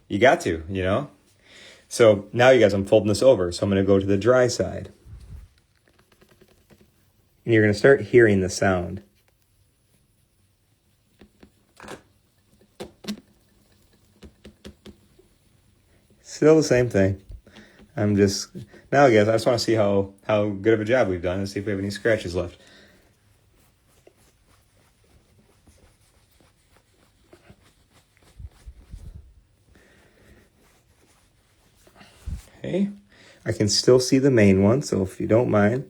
you got to. So now, you guys, I'm folding this over, so I'm going to go to the dry side, and you're going to start hearing the sound. Still the same thing. Now, guys, I just want to see how good of a job we've done and see if we have any scratches left. Okay, I can still see the main one, so if you don't mind.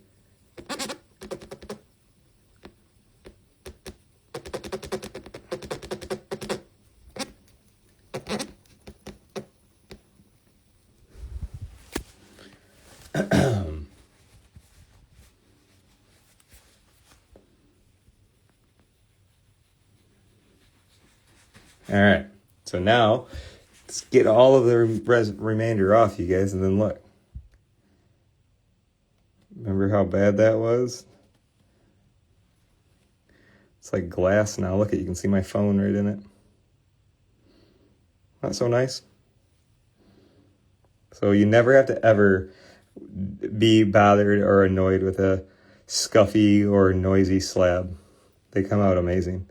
All right, so now let's get all of the remainder off, you guys, and then look. Remember how bad that was? It's like glass now. Look, you can see my phone right in it. Not so nice. So you never have to ever be bothered or annoyed with a scuffy or noisy slab. They come out amazing.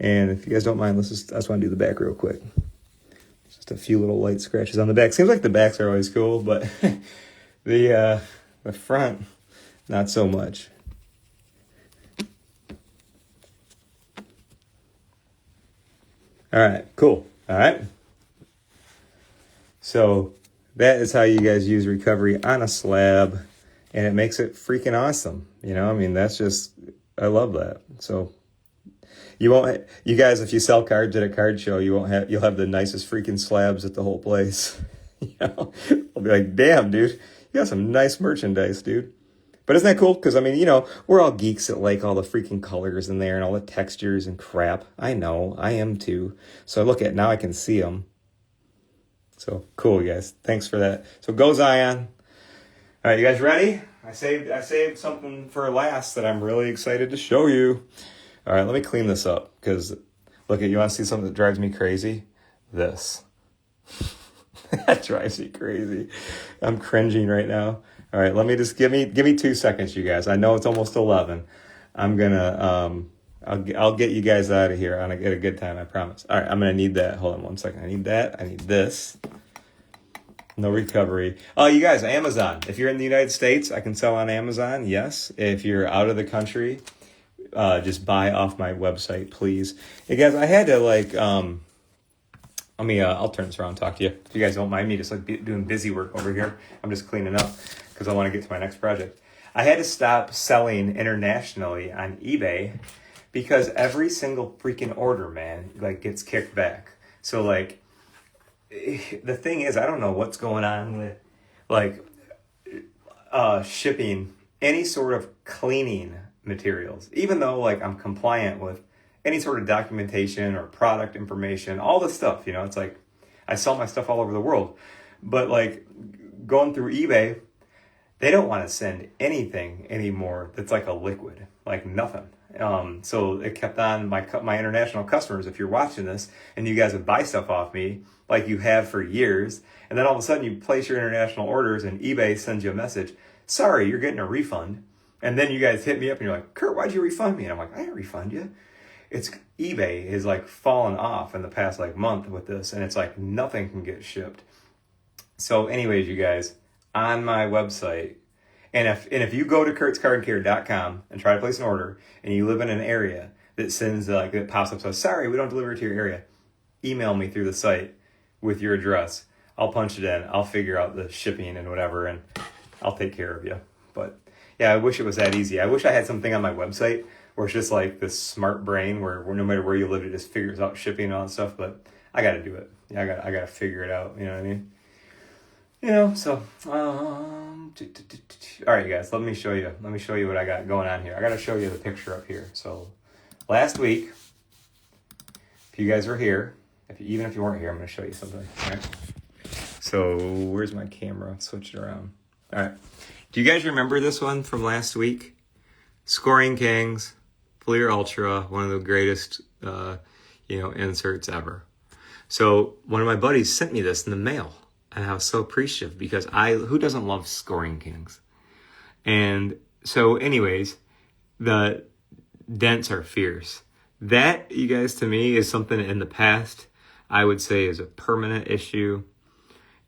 And if you guys don't mind, I just want to do the back real quick. Just a few little light scratches on the back. Seems like the backs are always cool, but the front, not so much. All right, cool. All right. So that is how you guys use recovery on a slab, and it makes it freaking awesome. You know, I mean, that's just, I love that. So you guys, if you sell cards at a card show, you'll have the nicest freaking slabs at the whole place. You know, I'll be like, damn, dude, you got some nice merchandise, dude. But isn't that cool? Because, I mean, you know, we're all geeks that like all the freaking colors in there and all the textures and crap. I know, I am too. So look at, now I can see them. So cool, guys. Thanks for that. So go Zion. All right, you guys ready? I saved something for last that I'm really excited to show you. All right, let me clean this up because, look, you want to see something that drives me crazy? This. That drives me crazy. I'm cringing right now. All right, let me just give me 2 seconds, you guys. I know it's almost 11. I'm gonna I'll get you guys out of here at a good time, I promise. All right, I'm gonna need that. Hold on 1 second. I need that. I need this. No recovery. Oh, you guys, Amazon. If you're in the United States, I can sell on Amazon. Yes. If you're out of the country, just buy off my website, please. Hey guys, I had to I'll turn this around and talk to you. If you guys don't mind me just doing busy work over here. I'm just cleaning up because I want to get to my next project. I had to stop selling internationally on eBay because every single freaking order, man, gets kicked back. So the thing is, I don't know what's going on with shipping any sort of cleaning materials, even though I'm compliant with any sort of documentation or product information, all this stuff, it's I sell my stuff all over the world, but going through eBay, they don't want to send anything anymore that's like a liquid, nothing. So it kept on my international customers. If you're watching this and you guys would buy stuff off me like you have for years, and then all of a sudden you place your international orders and eBay sends you a message, sorry, you're getting a refund. And then you guys hit me up and you're like, Kurt, why'd you refund me? And I'm like, I didn't refund you. It's eBay is fallen off in the past month with this, and it's nothing can get shipped. So anyways, you guys, on my website, and if you go to kurtzcardcare.com and try to place an order and you live in an area that sends that pops up says, sorry, we don't deliver it to your area, email me through the site with your address. I'll punch it in. I'll figure out the shipping and whatever, and I'll take care of you. But yeah, I wish it was that easy. I wish I had something on my website where it's just this smart brain where no matter where you live, it just figures out shipping and all that stuff. But I got to do it. Yeah, I got to figure it out. You know what I mean? So all right, you guys, let me show you what I got going on here. I got to show you the picture up here. So last week, if you guys were here, even if you weren't here, I'm going to show you something. All right. So where's my camera? Switch it around. All right. Do you guys remember this one from last week? Scoring Kings, Fleer Ultra, one of the greatest, inserts ever. So one of my buddies sent me this in the mail, and I was so appreciative because who doesn't love Scoring Kings? And so anyways, the dents are fierce. That, you guys, to me, is something in the past I would say is a permanent issue,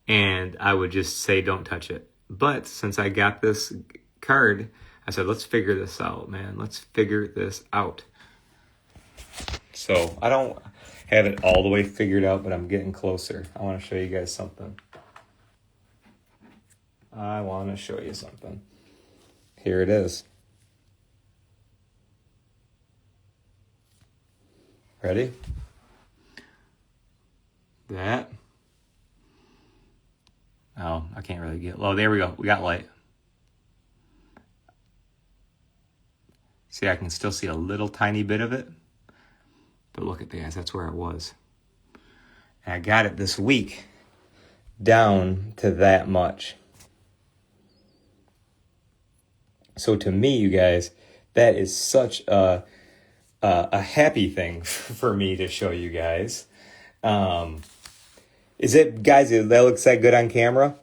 and I would just say don't touch it. But since I got this card, I said, let's figure this out, man. Let's figure this out. So I don't have it all the way figured out, but I'm getting closer. I want to show you guys something. Here it is. Ready? That. Oh, I can't really get... Oh, there we go. We got light. See, I can still see a little tiny bit of it. But look at that, guys. That's where it was. And I got it this week down to that much. So to me, you guys, that is such a happy thing for me to show you guys. Is it, guys, that looks that good on camera?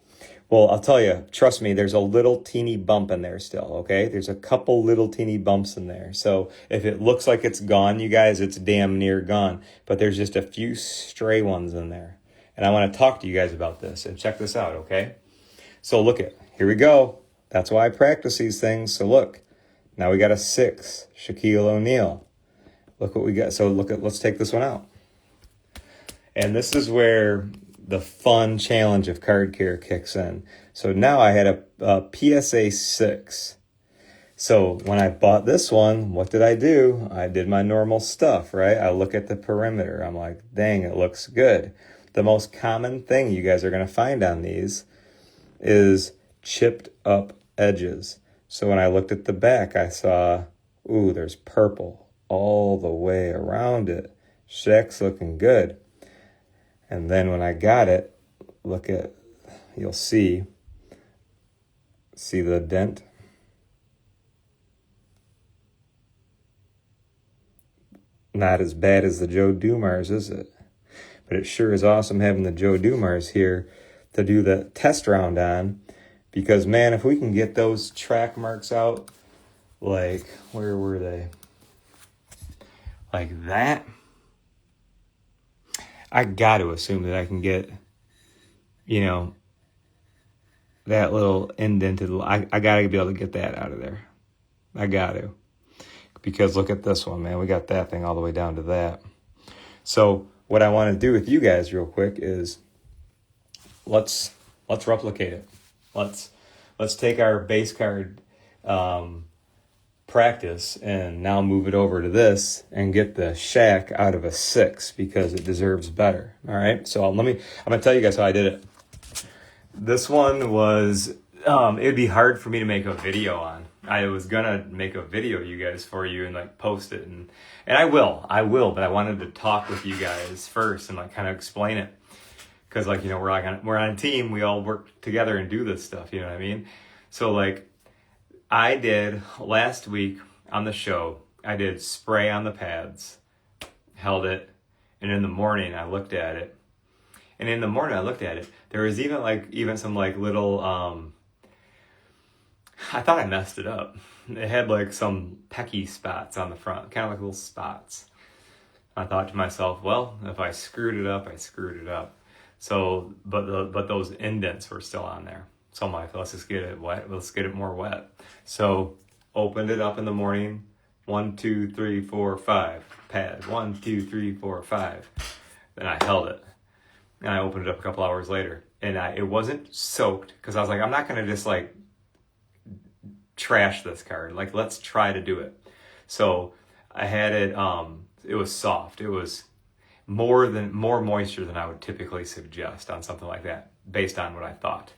Well, I'll tell you, trust me, there's a little teeny bump in there still, okay? There's a couple little teeny bumps in there. So if it looks like it's gone, you guys, it's damn near gone. But there's just a few stray ones in there. And I want to talk to you guys about this and check this out, okay? So look here we go. That's why I practice these things. So look, now we got a 6, Shaquille O'Neal. Look what we got. So let's take this one out. And this is where the fun challenge of card care kicks in. So now I had a PSA 6. So when I bought this one, what did I do? I did my normal stuff, right? I look at the perimeter. I'm like, dang, it looks good. The most common thing you guys are going to find on these is chipped up edges. So when I looked at the back, I saw, ooh, there's purple all the way around it. Shaq's looking good. And then when I got it, you'll see the dent? Not as bad as the Joe Dumars, is it? But it sure is awesome having the Joe Dumars here to do the test round on. Because, man, if we can get those track marks out, like, where were they? Like that. I got to assume that I can get, that little indented. I got to be able to get that out of there. I got to. Because look at this one, man. We got that thing all the way down to that. So what I want to do with you guys real quick is let's replicate it. Let's take our base card practice and now move it over to this and get the Shaq out of a 6 because it deserves better. All right. So I'm going to tell you guys how I did it. This one was, it'd be hard for me to make a video on. I was going to make a video, you guys, for you and like post it. And I will, but I wanted to talk with you guys first and like kind of explain it. Cause like, we're on a team. We all work together and do this stuff. You know what I mean? So like I did last week on the show, I did spray on the pads, held it. And in the morning I looked at it. There was even some like little, I thought I messed it up. It had like some pecky spots on the front, kind of like little spots. I thought to myself, well, if I screwed it up, I screwed it up. So, but those indents were still on there. So I'm like, let's just get it wet. Let's get it more wet. So opened it up in the morning. 1, 2, 3, 4, 5. Pad. 1, 2, 3, 4, 5. Then I held it. And I opened it up a couple hours later. And it wasn't soaked because I was like, I'm not going to just like trash this card. Like, let's try to do it. So I had it, it was soft. It was more moisture than I would typically suggest on something like that, based on what I thought.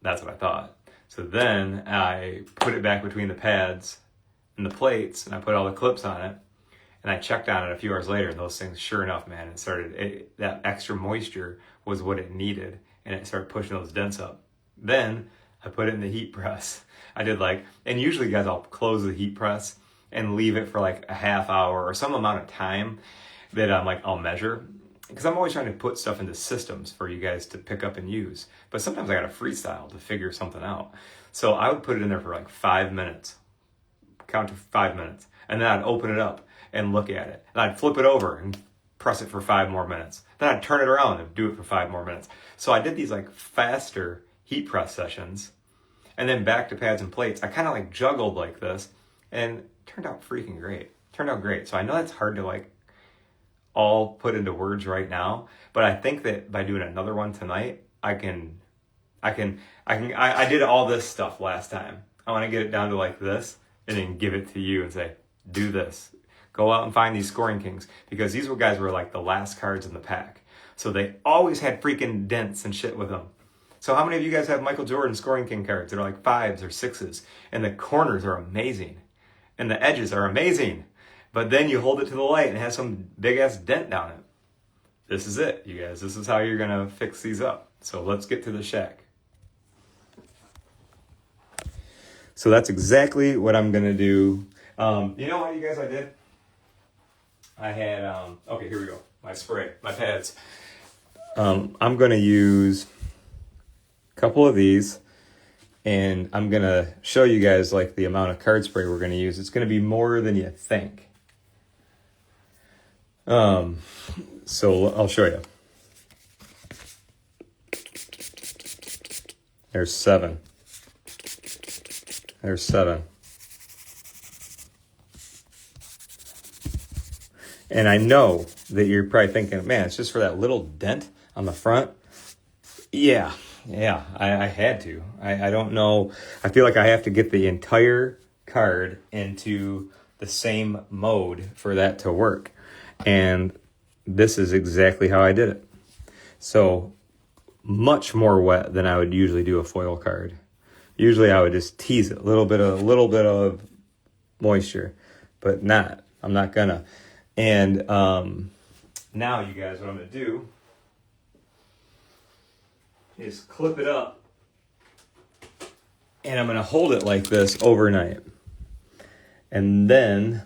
That's what I thought. So then I put it back between the pads and the plates, and I put all the clips on it, and I checked on it a few hours later, and those things, sure enough, man, that extra moisture was what it needed, and it started pushing those dents up. Then I put it in the heat press. I did and usually, guys, I'll close the heat press and leave it for like a half hour or some amount of time that I'll measure. Because I'm always trying to put stuff into systems for you guys to pick up and use. But sometimes I got to freestyle to figure something out. So I would put it in there for like 5 minutes. Count to 5 minutes. And then I'd open it up and look at it. And I'd flip it over and press it for 5 more minutes. Then I'd turn it around and do it for 5 more minutes. So I did these like faster heat press sessions. And then back to pads and plates. I kind of like juggled like this. And it turned out freaking great. Turned out great. So I know that's hard to like all put into words right now, but I think that by doing another one tonight, I did all this stuff last time. I want to get it down to like this and then give it to you and say, do this. Go out and find these Scoring Kings, because these guys were like the last cards in the pack. So they always had freaking dents and shit with them. So how many of you guys have Michael Jordan Scoring King cards that are like 5s or 6s, and the corners are amazing and the edges are amazing? But then you hold it to the light and it has some big-ass dent down it. This is it, you guys. This is how you're going to fix these up. So let's get to the Shaq. So that's exactly what I'm going to do. You know what, you guys, I did? I had, okay, here we go. My spray, my pads. I'm going to use a couple of these. And I'm going to show you guys like the amount of card spray we're going to use. It's going to be more than you think. So I'll show you. There's 7. There's 7. And I know that you're probably thinking, man, it's just for that little dent on the front. Yeah, I had to. I don't know. I feel like I have to get the entire card into the same mode for that to work. And this is exactly how I did it. So much more wet than I would usually do a foil card. Usually I would just tease it, a little bit of moisture, but not. I'm not gonna. And now, you guys, what I'm gonna do is clip it up, and I'm gonna hold it like this overnight, and then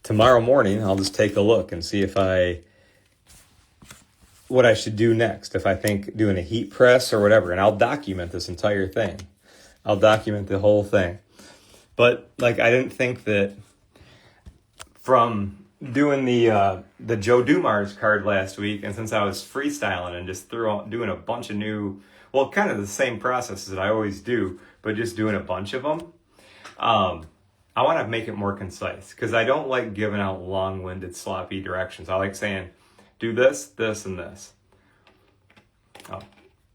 tomorrow morning I'll just take a look and see what I should do next, if I think doing a heat press or whatever, and I'll document this entire thing. I'll document the whole thing. But like, I didn't think that from doing the Joe Dumars card last week, and since I was freestyling and just doing a bunch of new, well, kind of the same processes that I always do, but just doing a bunch of them, I want to make it more concise, because I don't like giving out long-winded, sloppy directions. I like saying, do this, this, and this. Oh,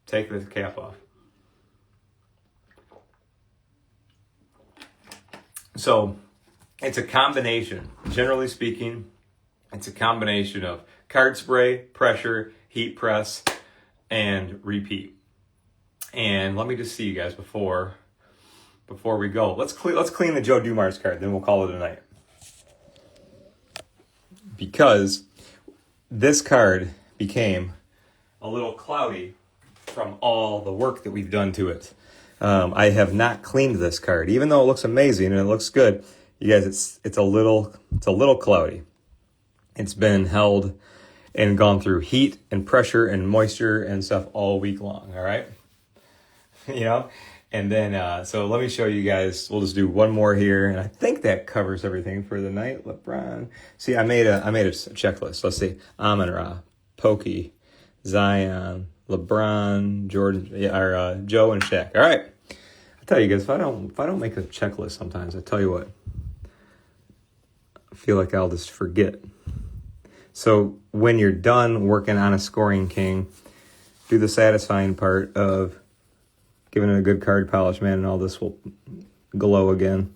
take the cap off. So it's a combination, generally speaking, it's a combination of card spray, pressure, heat press, and repeat. And let me just see, you guys, before we go. Let's clean the Joe Dumars card, then we'll call it a night. Because this card became a little cloudy from all the work that we've done to it. I have not cleaned this card, even though it looks amazing and it looks good. You guys, it's a little cloudy. It's been held and gone through heat and pressure and moisture and stuff all week long. All right, you know. And then, so let me show you guys. We'll just do one more here, and I think that covers everything for the night. LeBron. See, I made a checklist. Let's see: Amon-Ra, Pokey, Zion, LeBron, Jordan, or Joe and Shaq. All right. I tell you guys, if I don't make a checklist sometimes, I tell you what, I feel like I'll just forget. So when you're done working on a scoring king, do the satisfying part of giving it a good card polish, man, and all this will glow again.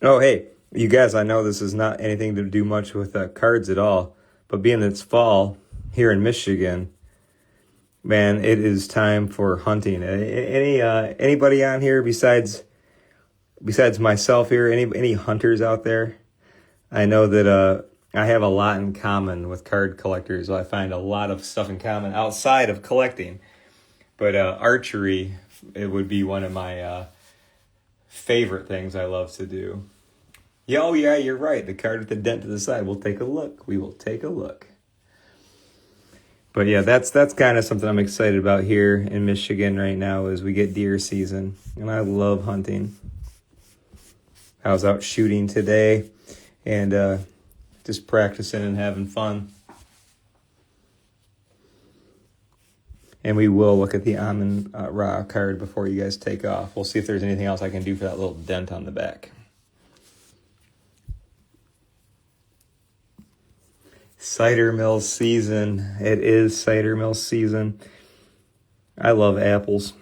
Oh, hey, you guys, I know this is not anything to do much with cards at all, but being that it's fall here in Michigan, man, it is time for hunting. Anybody on here besides myself here? Any hunters out there? I know that I have a lot in common with card collectors. I find a lot of stuff in common outside of collecting. But archery, it would be one of my favorite things I love to do. Yeah, oh yeah, you're right. The card with the dent to the side. We'll take a look. We will take a look. But yeah, that's kind of something I'm excited about here in Michigan right now as we get deer season. And I love hunting. I was out shooting today and just practicing and having fun. And we will look at the Amon-Ra card before you guys take off. We'll see if there's anything else I can do for that little dent on the back. Cider mill season. It is cider mill season. I love apples.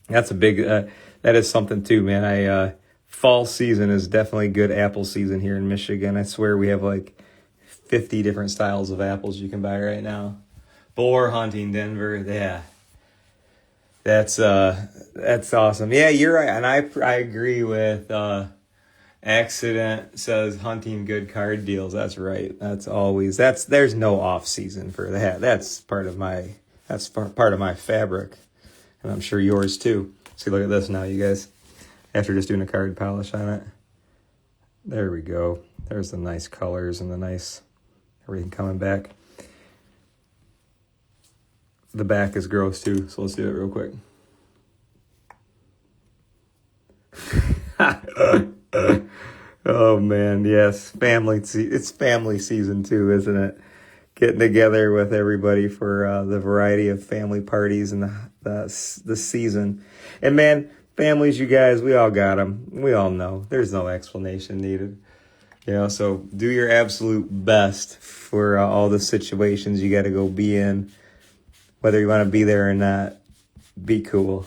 That's a big, that is something too, man. Fall season is definitely good apple season here in Michigan. I swear we have like 50 different styles of apples you can buy right now. Boar hunting, Denver. Yeah. That's awesome. Yeah, you're right. And I agree with Accident says hunting good card deals. That's right. There's no off season for that. That's part of my fabric. And I'm sure yours too. See, look at this now, you guys. After just doing a card polish on it. There we go. There's the nice colors and the nice everything coming back. The back is gross too, so let's do it real quick. Oh man, yes, it's family season too, isn't it? Getting together with everybody for the variety of family parties and the season. And man, Families, you guys, we all got them. We all know. There's no explanation needed. So do your absolute best for all the situations you got to go be in. Whether you want to be there or not, be cool.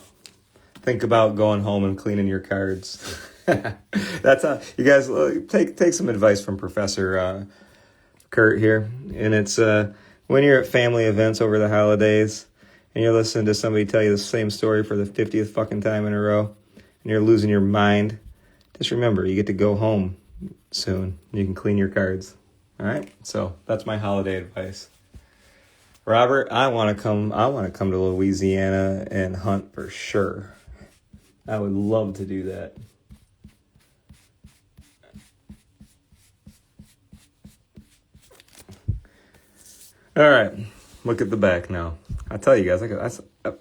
Think about going home and cleaning your cards. That's how you guys take some advice from Professor Kurt here. And it's when you're at family events over the holidays and you're listening to somebody tell you the same story for the 50th fucking time in a row and you're losing your mind, just remember, you get to go home soon. You can clean your cards. All right? So that's my holiday advice. Robert, I want to come to Louisiana and hunt for sure. I would love to do that. All right, look at the back now. I tell you guys,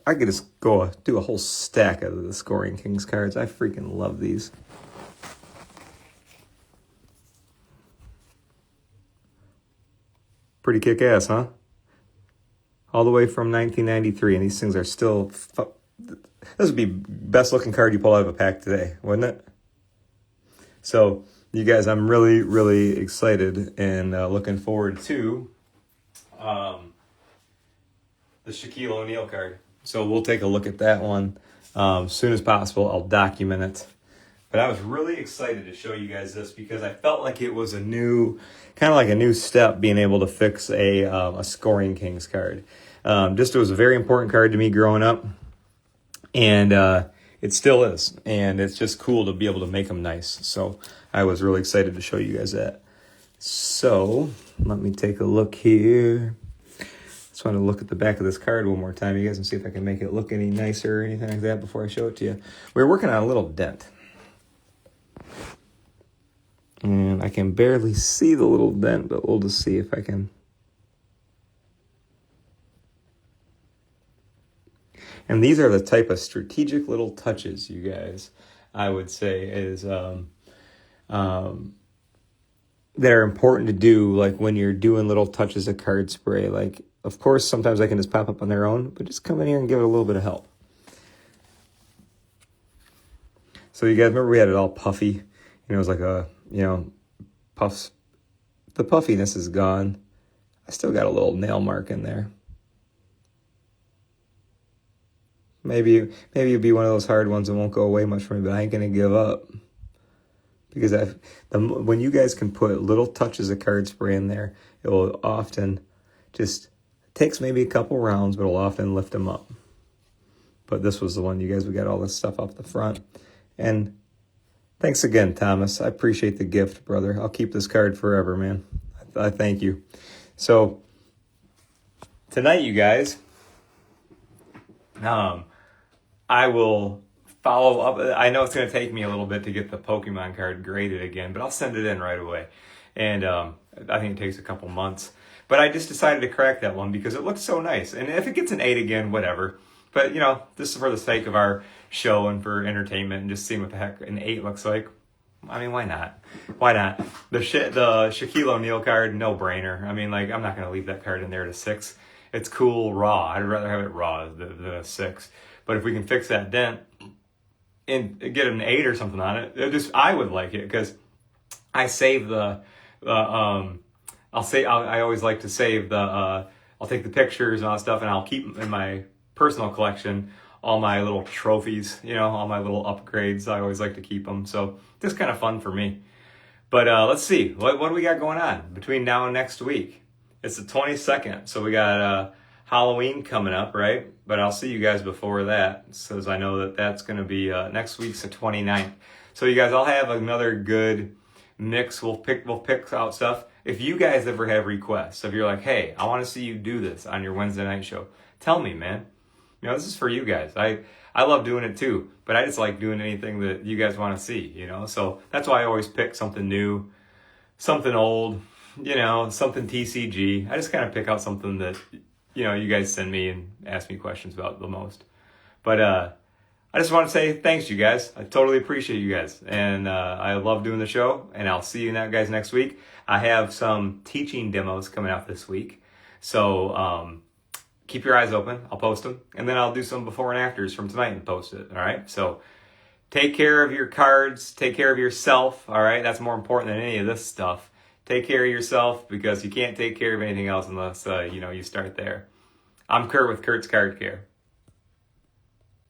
I could just go do a whole stack of the Scoring Kings cards. I freaking love these. Pretty kick-ass, huh? All the way from 1993, and these things are still... This would be best looking card you pull out of a pack today, wouldn't it? So, you guys, I'm really, really excited and looking forward to the Shaquille O'Neal card. So we'll take a look at that one as soon as possible. I'll document it. But I was really excited to show you guys this because I felt like it was a new step being able to fix a Scoring Kings card. It was a very important card to me growing up. And it still is. And it's just cool to be able to make them nice. So I was really excited to show you guys that. So let me take a look here. Just want to look at the back of this card one more time, you guys, and see if I can make it look any nicer or anything like that before I show it to you. We're working on a little dent. And I can barely see the little dent, but we'll just see if I can. And these are the type of strategic little touches, you guys, I would say is that are important to do, like when you're doing little touches of card spray. Like, of course, sometimes they can just pop up on their own, but just come in here and give it a little bit of help. So you guys remember we had it all puffy? It was like puffs. The puffiness is gone. I still got a little nail mark in there. Maybe it'll be one of those hard ones that won't go away much for me, but I ain't gonna give up. Because when you guys can put little touches of card spray in there, it will often takes maybe a couple rounds, but it'll often lift them up. But this was the one, you guys, we got all this stuff off the front. And thanks again, Thomas. I appreciate the gift, brother. I'll keep this card forever, man. I thank you. So tonight, you guys, I will follow up. I know it's going to take me a little bit to get the Pokemon card graded again, but I'll send it in right away. And I think it takes a couple months. But I just decided to crack that one because it looks so nice. And if it gets an 8 again, whatever. But, this is for the sake of our show and for entertainment and just seeing what the heck an 8 looks like. I mean, why not? Why not? The Shaquille O'Neal card, no brainer. I mean, I'm not going to leave that card in there at a 6. It's cool raw. I'd rather have it raw than a 6. But if we can fix that dent and get an 8 or something on it, I would like it because I save I always like to save I'll take the pictures and all that stuff and I'll keep in my personal collection all my little trophies, all my little upgrades. I always like to keep them. So just kind of fun for me. But let's see, what do we got going on between now and next week? It's the 22nd, so we got Halloween coming up, right? But I'll see you guys before that, so I know that that's going to be next week's the 29th. So you guys, I'll have another good mix. We'll pick out stuff. If you guys ever have requests, if you're like, hey, I want to see you do this on your Wednesday night show, tell me, man. This is for you guys. I love doing it too, but I just like doing anything that you guys want to see, So that's why I always pick something new, something old, something TCG. I just kind of pick out something that, you guys send me and ask me questions about the most. But I just want to say thanks, you guys. I totally appreciate you guys. And I love doing the show, and I'll see you guys next week. I have some teaching demos coming out this week. So keep your eyes open. I'll post them. And then I'll do some before and afters from tonight and post it. All right? So take care of your cards, take care of yourself, all right? That's more important than any of this stuff. Take care of yourself because you can't take care of anything else unless, you start there. I'm Kurt with Kurt's Card Care.